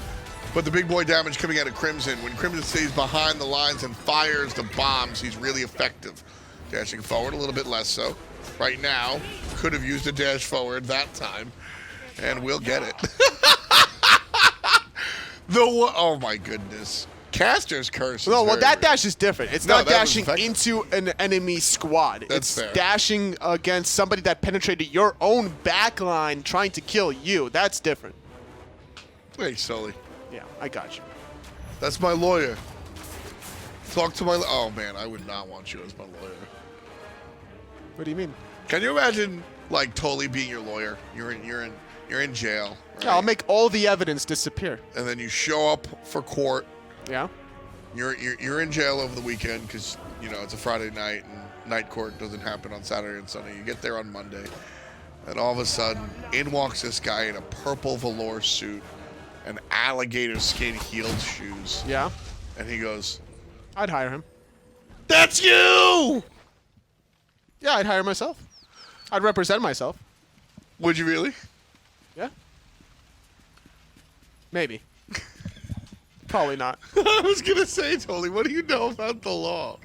But the big boy damage coming out of Crimson. When Crimson stays behind the lines and fires the bombs, he's really effective. Dashing forward a little bit less so. Right now, could have used a dash forward that time. And we'll get it. Oh my goodness. Caster's curse is No, well, very that real. dash is different. It's No, not that was dashing effective. into an enemy squad. That's it's fair. dashing against somebody that penetrated your own backline trying to kill you. That's different. Hey, Sully. Yeah, I got you. That's my lawyer. Talk to my... Oh, man, I would not want you as my lawyer. What do you mean? Can you imagine, like, Tully being your lawyer? You're in jail, right? Yeah, I'll make all the evidence disappear. And then you show up for court. Yeah? You're in jail over the weekend because, you know, it's a Friday night and night court doesn't happen on Saturday and Sunday. You get there on Monday. And all of a sudden, in walks this guy in a purple velour suit and alligator skin heeled shoes. Yeah? And he goes, I'd hire him. "That's you!" Yeah, I'd hire myself. I'd represent myself. Would you really? Yeah? Maybe. Probably not. I was going to say, Tully, what do you know about the law?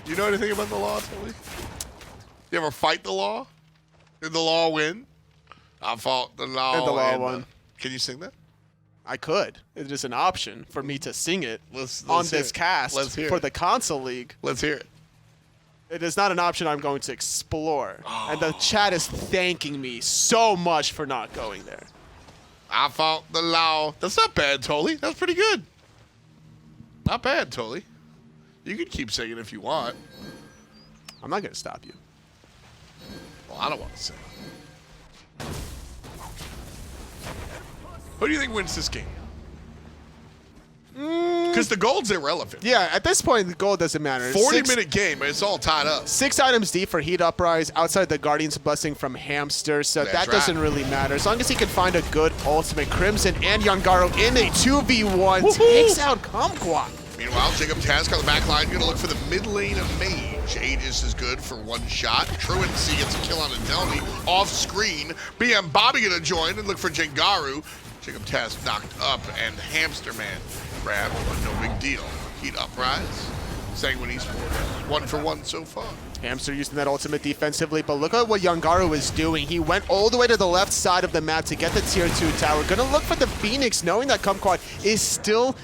Do you know anything about the law, Tully? You ever fight the law? Did the law win? I fought the law. And the law won. Can you sing that? I could. It is an option for me to sing it Let's on hear this it. cast Let's hear for it. the console league. Let's hear it. It is not an option I'm going to explore. And the chat is thanking me so much for not going there. I fought the law. That's not bad, Tully. That's pretty good. Not bad, Tully. You can keep singing if you want. I'm not going to stop you. Well, I don't want to sing. Who do you think wins this game? Because the gold's irrelevant. Yeah, at this point, the goal doesn't matter. 40-minute game, but it's all tied up. 6 items deep for Heat Uprise outside the Guardian's Blessing from Hamster, so That's that right. doesn't really matter. As long as he can find a good ultimate, Crimson and Jangaru in a 2v1 Woohoo! takes out Kumquat. Meanwhile, JacobTask on the back line, going to look for the mid lane of Mage. Aegis is good for one shot. Truancii gets a kill on a Delnyy off screen. BMBobby going to join and look for Jangaru. JacobTask knocked up, and Hamster Man grabbed, but no big deal. Heat Uprise. Sanguine Esports. 1 for 1 so far. Hamster using that ultimate defensively, but look at what Jangaru is doing. He went all the way to the left side of the map to get the tier 2 tower. Gonna look for the Phoenix, knowing that Kumquat is still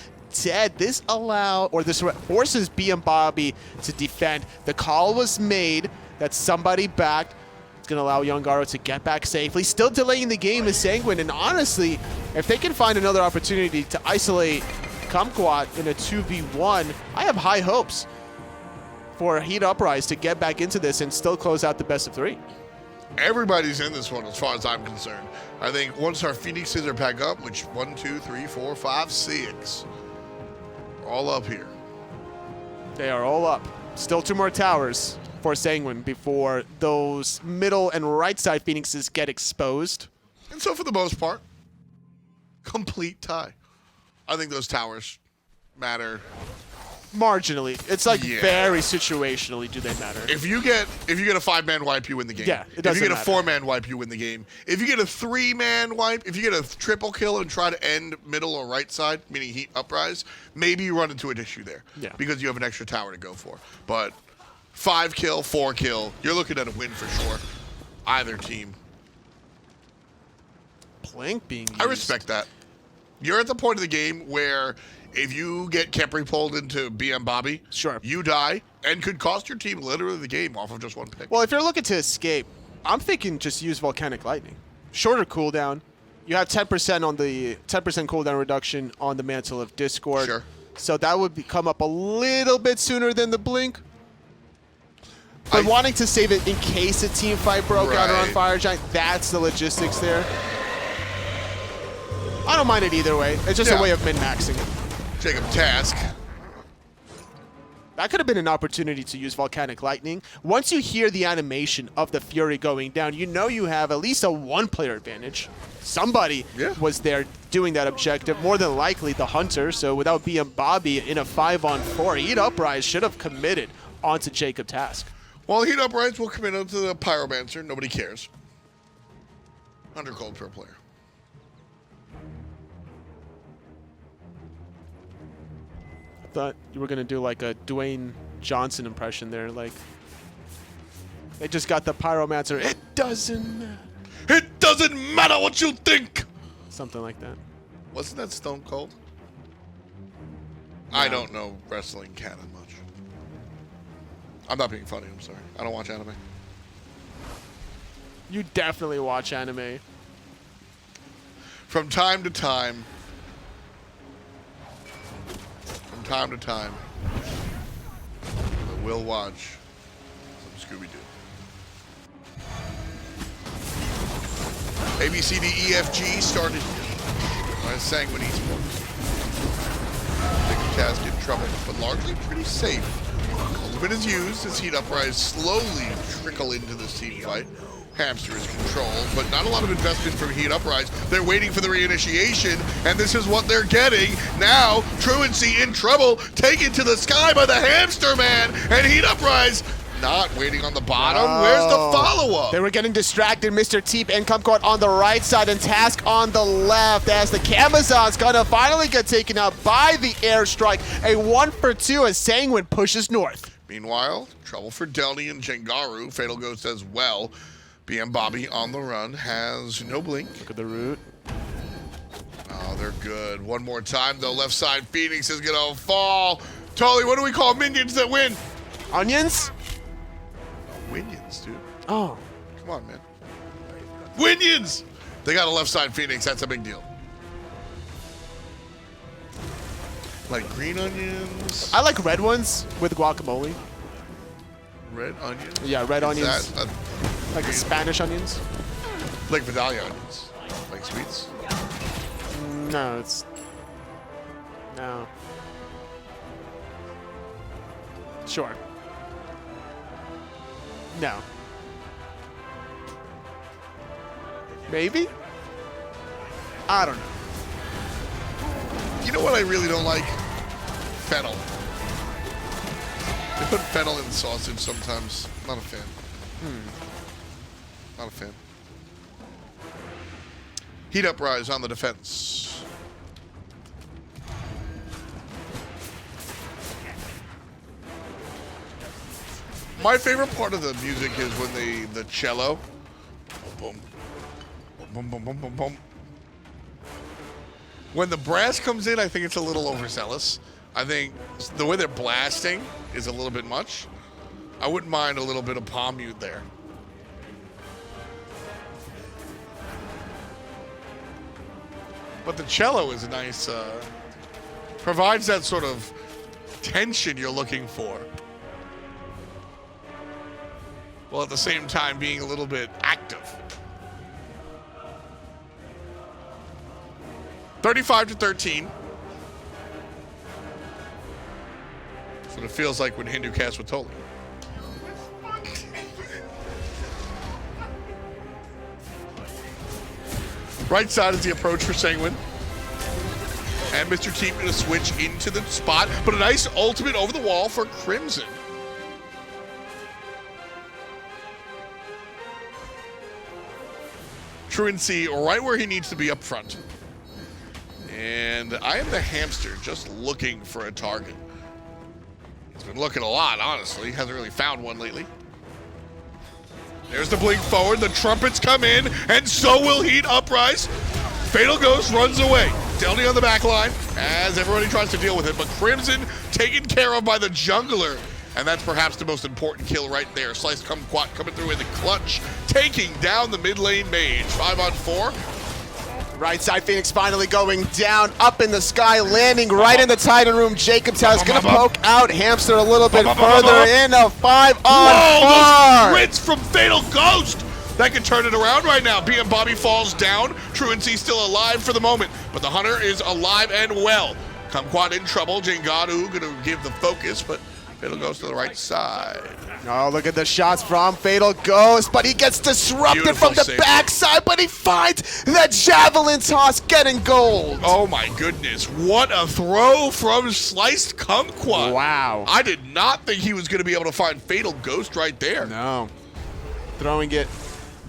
dead. This forces BMBobby to defend. The call was made that somebody backed. It's gonna allow Jangaru to get back safely. Still delaying the game is Sanguine, and honestly, if they can find another opportunity to isolate Kumquat in a 2v1, I have high hopes for Heat Uprise to get back into this and still close out the best of 3. Everybody's in this one as far as I'm concerned. I think once our Phoenixes are back up, which 1, 2, 3, 4, 5, 6, we're all up here. They are all up. Still 2 more towers for Sanguine before those middle and right side Phoenixes get exposed. And so for the most part, complete tie. I think those towers matter. Marginally. It's like Yeah. very situationally do they matter. If you get a 5-man wipe, you win the game. Yeah, it if doesn't you get a matter. 4-man wipe, you win the game. If you get a 3-man wipe, if you get a triple kill and try to end middle or right side, meaning Heat Uprise, maybe you run into an issue there. Yeah. Because you have an extra tower to go for. But 5 kill, 4 kill. You're looking at a win for sure. Either team. Plank being used. I respect that. You're at the point of the game where if you get Khepri pulled into BMBobby, Sure. you die and could cost your team literally the game off of just one pick. Well, if you're looking to escape, I'm thinking just use Volcanic Lightning. Shorter cooldown. You have 10% on the 10% cooldown reduction on the Mantle of Discord. Sure. So that would come up a little bit sooner than the Blink. But wanting to save it in case a team fight broke out or on Right. Fire Giant, that's the logistics there. I don't mind it either way. It's just Yeah. a way of min-maxing it. JacobTask. That could have been an opportunity to use Volcanic Lightning. Once you hear the animation of the Fury going down, you know you have at least a one-player advantage. Somebody was there doing that objective, more than likely the Hunter, so without BMBobby in a 5-on-4, Heat Uprise should have committed onto JacobTask. Well, Heat Uprise will commit onto the Pyromancer. Nobody cares. 100 gold per player. I thought you were going to do like a Dwayne Johnson impression there, like, they just got the Pyromancer. It doesn't matter. It doesn't matter what you think. Something like that. Wasn't that Stone Cold? I don't know wrestling canon much. I'm not being funny. I'm sorry. I don't watch anime. You definitely watch anime. From time to time. I will watch some Scooby-Doo. ABCDEFG started by Sanguine Esports. JacobTask in trouble, but largely pretty safe. Ultimate is used as Heat Uprise slowly trickle into this team fight. Hamster is controlled, but not a lot of investment from Heat Uprise. They're waiting for the reinitiation, and this is what they're getting. Now, Truancii in trouble, taken to the sky by the Hamster Man, and Heat Uprise not waiting on the bottom. Where's the follow-up? They were getting distracted. Mr. Teep and Kumquat on the right side and Task on the left as the Camazotz gonna finally get taken out by the airstrike. A 1-for-2 as Sanguine pushes north. Meanwhile, trouble for Delnyy and Jangaru. Fatal Ghost as well. BMBobby on the run has no blink. Look at the root. Oh, they're good. One more time, though. Left side, Phoenix is going to fall. Tully, what do we call minions that win? Onions? Winions, dude. Oh. Come on, man. Winions! They got a left side Phoenix. That's a big deal. Like green onions. I like red ones with guacamole. Red onions? Yeah, red onions. That, Like the Spanish onions? like Vidalia onions. Like sweets. No, it's... No. Sure. No. Maybe? I don't know. You know what I really don't like? Fennel. They put fennel in sausage sometimes. Not a fan. Not a fan. Heat Uprise on the defense. My favorite part of the music is when the cello. Boom. Boom, boom, boom, boom, boom. When the brass comes in, I think it's a little overzealous. I think the way they're blasting is a little bit much. I wouldn't mind a little bit of palm mute there. But the cello is a nice, provides that sort of tension you're looking for. While at the same time being a little bit active. 35-13. That's what it feels like when Hindu cast with Toli. Right side is the approach for Sanguine. And Mr. Teep going to switch into the spot, but a nice ultimate over the wall for Crimson. Truancii right where he needs to be up front. And IAmTheHamster just looking for a target. He's been looking a lot, honestly. Hasn't really found one lately. There's the blink forward. The trumpets come in, and so will Heat Uprise. Fatal Ghost runs away. Delnyy on the back line as everybody tries to deal with it, but Crimson taken care of by the jungler. And that's perhaps the most important kill right there. Sliced Kumquat coming through in the clutch, taking down the mid lane mage. 5-on-4. Right side Phoenix finally going down, up in the sky, landing right in the Titan room. JacobTask gonna poke out Hamster a little bit further in a 5-on-4. Whoa, those crits from Fatal Ghost! That can turn it around right now. BMBobby falls down. Truancii still alive for the moment, but the Hunter is alive and well. Kumquat in trouble. Jangaru gonna give the focus, but Fatal Ghost to the right side. Oh, look at the shots from Fatal Ghost, but he gets disrupted Beautiful from the save. backside, but he finds that javelin toss getting gold. Oh my goodness, what a throw from Sliced Kumquat. Wow. I did not think he was gonna be able to find Fatal Ghost right there. No. Throwing it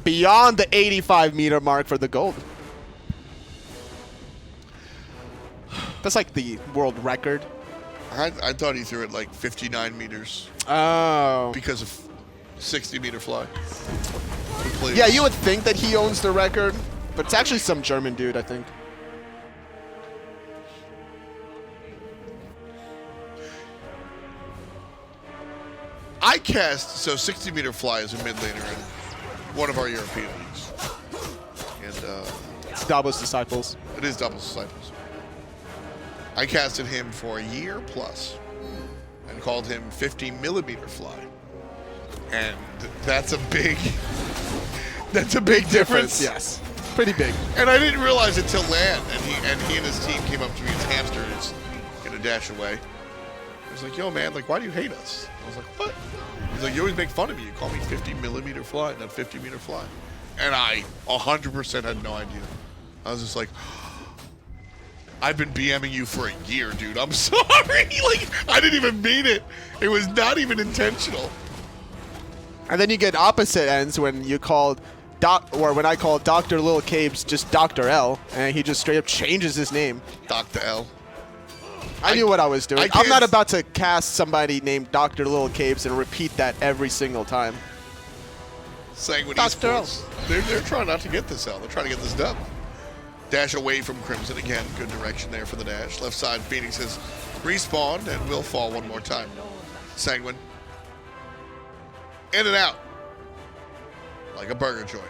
beyond the 85-meter mark for the gold. That's like the world record. I thought he threw it like 59 meters Oh. because of 60-meter fly. Please. Yeah, you would think that he owns the record, but it's actually some German dude, I think. I cast, so 60-meter fly is a mid laner in one of our European leagues. And It's Dabo's disciples. it is Double Disciples. I casted him for a year plus and called him 50-millimeter fly. And that's a big, that's a big difference. Yes. Pretty big. And I didn't realize it till land, and he and his team came up to me as hamsters, gonna dash away. I was like, yo man, like why do you hate us? I was like, what? He's like, you always make fun of me. You call me 50-millimeter fly, not 50-meter fly. And I 100% had no idea. I was just like, I've been BMing you for a year, dude. I'm sorry. Like, I didn't even mean it. It was not even intentional. And then you get opposite ends when you called when I called Dr. Lil Cabes just Dr. L, and he just straight up changes his name. Dr. L. I knew what I was doing. I I'm can't not about to cast somebody named Dr. Lil Cabes and repeat that every single time. Sanguine Dr. L. Esports. They're trying not to get this out. They're trying to get this done. Dash away from Crimson again. Good direction there for the dash. Left side, Phoenix has respawned and will fall one more time. Sanguine. In and out. Like a burger joint.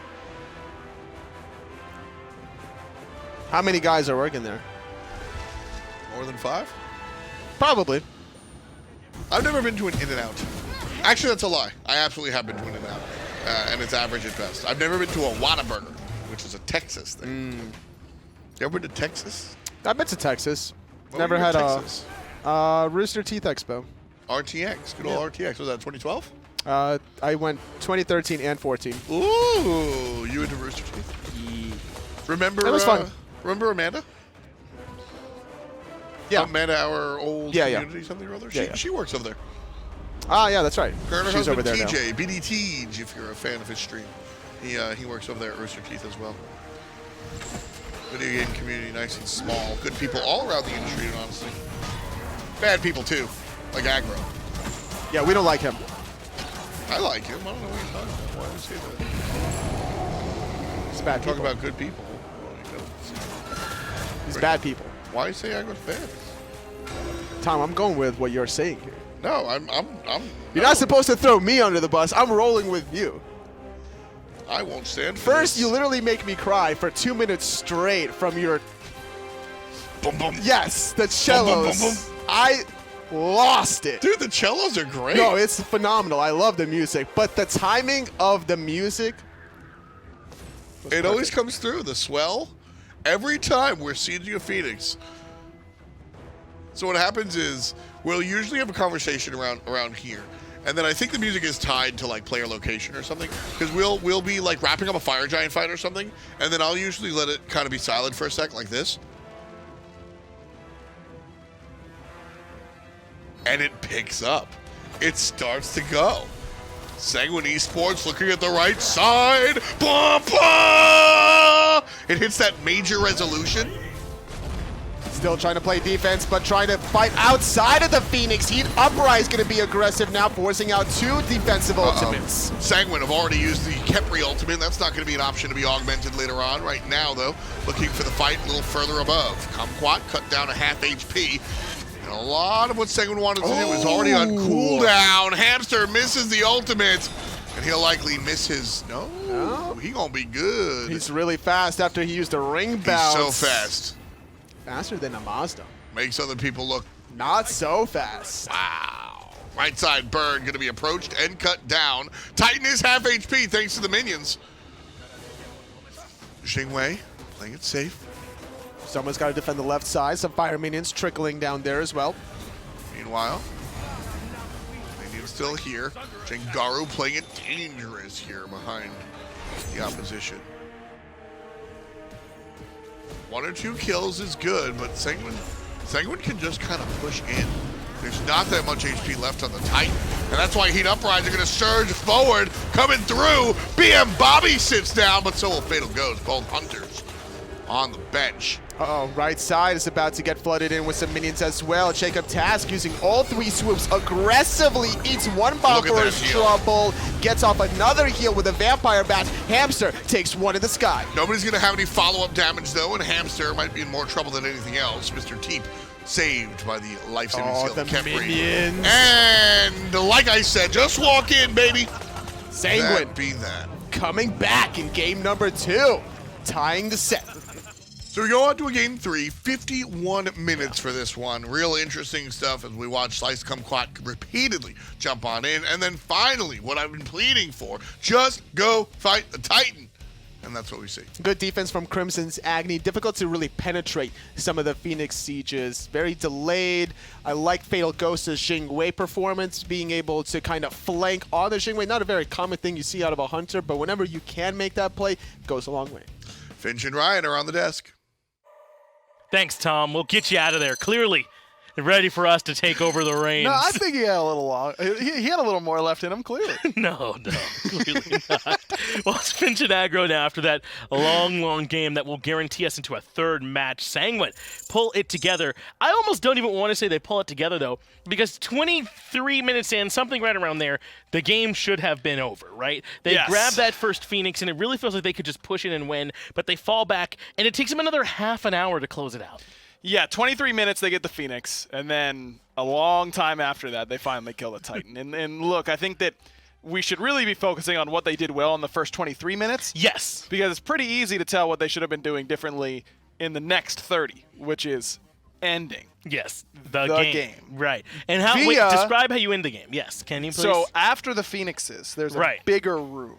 How many guys are working there? More than 5? Probably. I've never been to an In-N-Out. Actually, that's a lie. I absolutely have been to an In-N-Out. And it's average at best. I've never been to a Whataburger, which is a Texas thing. You ever been to Texas? I've been to Texas. What Never were you in had Texas? a Rooster Teeth Expo. RTX. Good old RTX. Was that 2012? I went 2013 and 14. Ooh, you into Rooster Teeth? Remember? It was fun. Remember Amanda? Yeah. Amanda, our old Yeah, yeah. community something or other. Yeah, yeah. She works over there. Ah, yeah, that's right. Her and her She's over there husband now. TJ, BD Teej, if you're a fan of his stream. He works over there at Rooster Teeth as well. Video game community, nice and small. Good people all around the industry, honestly. Bad people too, like aggro. Yeah, we don't like him. I like him. I don't know what you're talking about. Why would you say that? He's bad Talk people. about good people. He's bad people. Why say aggro's bad? Tom, I'm going with what you're saying here. No, I'm. You're not supposed to throw me under the bus. I'm rolling with you. I won't stand for First, this. you literally make me cry for 2 minutes straight from your... Boom, boom. Yes, the Boom, cellos. boom, boom, boom. I lost it. Dude, the cellos are great. No, it's phenomenal. I love the music. But the timing of the music... It always comes through, the swell. Every time we're sieging a Phoenix. So what happens is, we'll usually have a conversation around here. And then I think the music is tied to like player location or something. Because we'll be like wrapping up a fire giant fight or something. And then I'll usually let it kind of be silent for a sec like this. And it picks up. It starts to go. Sanguine Esports looking at the right side. Blah, blah! It hits that major resolution. Still trying to play defense, but trying to fight outside of the Phoenix. Uprise going to be aggressive now, forcing out 2 defensive ultimates. Sanguine have already used the Khepri ultimate. That's not going to be an option to be augmented later on. Right now, though, looking for the fight a little further above. Kumquat cut down to half HP. And a lot of what Sanguine wanted to do is already on cooldown. Hamster misses the ultimate. And he'll likely miss his... No, he gonna be good. He's really fast after he used a ring bounce. He's so fast. Faster than a Mazda. Makes other people look... Not so fast. Wow. Right side bird gonna be approached and cut down. Titan is half HP thanks to the minions. Jing playing it safe. Someone's got to defend the left side. Some fire minions trickling down there as well. Meanwhile, minions still here. Jangaru playing it dangerous here behind the opposition. 1 or 2 kills is good, but Sanguine can just kind of push in. There's not that much HP left on the Titan, and that's why Uprise are going to surge forward, coming through. BMBobby sits down, but so will Fatal Ghost, both hunters on the bench. Uh-oh, right side is about to get flooded in with some minions as well. JacobTask using all 3 swoops aggressively, eats 1 bomb for his trouble, gets off another heal with a vampire bat. Hamster takes 1 in the sky. Nobody's going to have any follow-up damage, though, and Hamster might be in more trouble than anything else. Mr. Teep saved by the life-saving seal the of Khepri. minions. And like I said, just walk in, baby. Sanguine Be that. coming back in game number 2, tying the set. So we go on to a game 3, 51 minutes for this one. Real interesting stuff as we watch Slice Kumquat repeatedly jump on in. And then finally, what I've been pleading for, just go fight the Titan. And that's what we see. Good defense from Crimson's Agni. Difficult to really penetrate some of the Phoenix sieges. Very delayed. I like Fatal Ghost's Jing performance, being able to kind of flank on the Jing. Not a very common thing you see out of a hunter, but whenever you can make that play, it goes a long way. Finch and Ryan are on the desk. Thanks, Tom. We'll get you out of there. Clearly ready for us to take over the reins. No, I think he had a little long. He had a little more left in him, clearly. No, clearly not. Well, it's Finch and aggro now after that long game that will guarantee us into a 3rd match. Sanguine pull it together. I almost don't even want to say they pull it together, though, because 23 minutes in, something right around there, the game should have been over, right? They grab that first Phoenix, and it really feels like they could just push in and win, but they fall back, and it takes them another half an hour to close it out. Yeah, 23 minutes they get the Phoenix, and then a long time after that they finally kill the Titan. And look, I think that we should really be focusing on what they did well in the first 23 minutes. Yes. Because it's pretty easy to tell what they should have been doing differently in the next 30, which is ending. Yes, the game. Right. And Via, wait, describe how you end the game. Yes, can you please? So after the Phoenixes, there's a bigger room.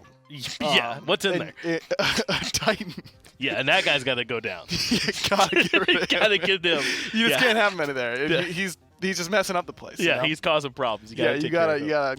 Yeah, what's in there? A Titan. Yeah, and that guy's got to go down. You gotta get rid of him. Gotta get him. You just can't have him in there. Yeah. He's just messing up the place. Yeah, you know? he's causing problems. You gotta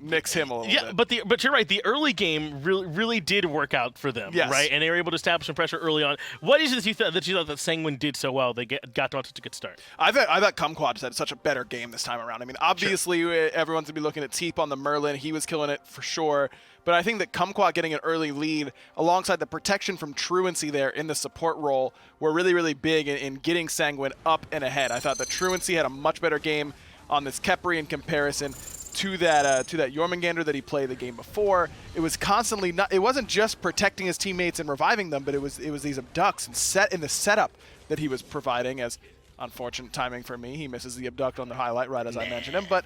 nix him a little bit. Yeah, but you're right. The early game really did work out for them, right? And they were able to establish some pressure early on. What is it that you thought that Sanguine did so well? They got to such a good start. I thought Kumquat just had such a better game this time around. I mean, obviously everyone's gonna be looking at Teep on the Merlin. He was killing it for sure. But I think that Kumquat getting an early lead alongside the protection from Truancii there in the support role were really, really big in getting Sanguine up and ahead. I thought that Truancii had a much better game on this Khepri in comparison to that Jormungandr that he played the game before. It was constantly it wasn't just protecting his teammates and reviving them, but it was these abducts and in the setup that he was providing. As unfortunate timing for me, he misses the abduct on the highlight right as I mentioned him. But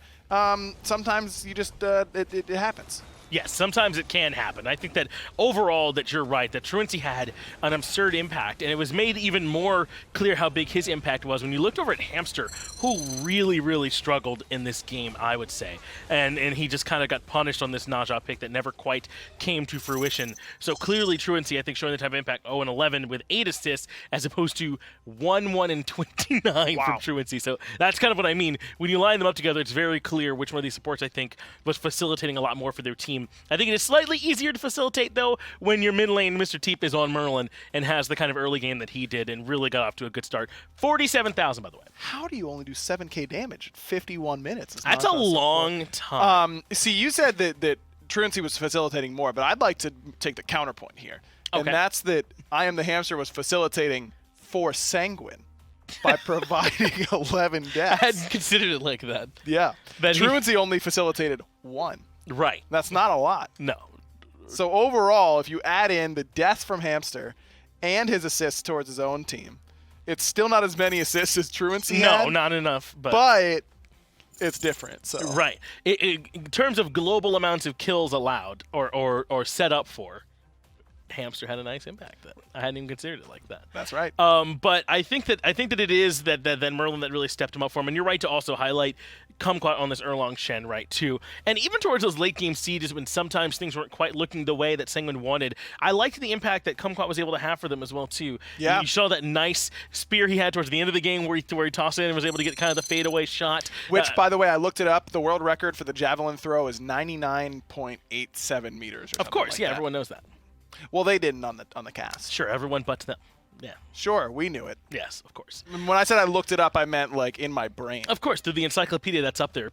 sometimes you just it happens. Yes, sometimes it can happen. I think that overall that you're right, that Truancii had an absurd impact, and it was made even more clear how big his impact was when you looked over at Hamster, who really, really struggled in this game, I would say. And he just kind of got punished on this Naja pick that never quite came to fruition. So clearly Truancii, I think, showing the type of impact, 0-11 with 8 assists, as opposed to 1-1-29 from Truancii. So that's kind of what I mean. When you line them up together, it's very clear which one of these supports, I think, was facilitating a lot more for their team. I think it is slightly easier to facilitate, though, when your mid lane, Mr. Teep, is on Merlin and has the kind of early game that he did and really got off to a good start. 47,000, by the way. How do you only do 7k damage in 51 minutes? That's a long time. See, you said that Truancii was facilitating more, but I'd like to take the counterpoint here. And that's that IAmTheHamster was facilitating for Sanguine. by providing 11 I deaths. hadn't considered it like that. Yeah. Then he- Truancii only facilitated 1. Right. That's not a lot. No. So overall, if you add in the deaths from Hamster and his assists towards his own team, it's still not as many assists as Truancii had. No, not enough. But it's different. So Right. In terms of global amounts of kills allowed or set up for, Hamster had a nice impact. I hadn't even considered it like that. That's right. But I think that it is that Merlin that really stepped him up for him. And you're right to also highlight Kumquat on this Erlang Shen, right, too. And even towards those late game sieges when sometimes things weren't quite looking the way that Sanguine wanted, I liked the impact that Kumquat was able to have for them as well, too. Yeah. You saw that nice spear he had towards the end of the game where he tossed it in and was able to get kind of the fadeaway shot. Which, by the way, I looked it up. The world record for the javelin throw is 99.87 meters. Or Of course, like yeah, that. everyone knows that. Well, they didn't on the cast. Sure, everyone but them. Yeah. Sure, we knew it. Yes, of course. When I said I looked it up, I meant like in my brain. Of course, through the encyclopedia that's up there,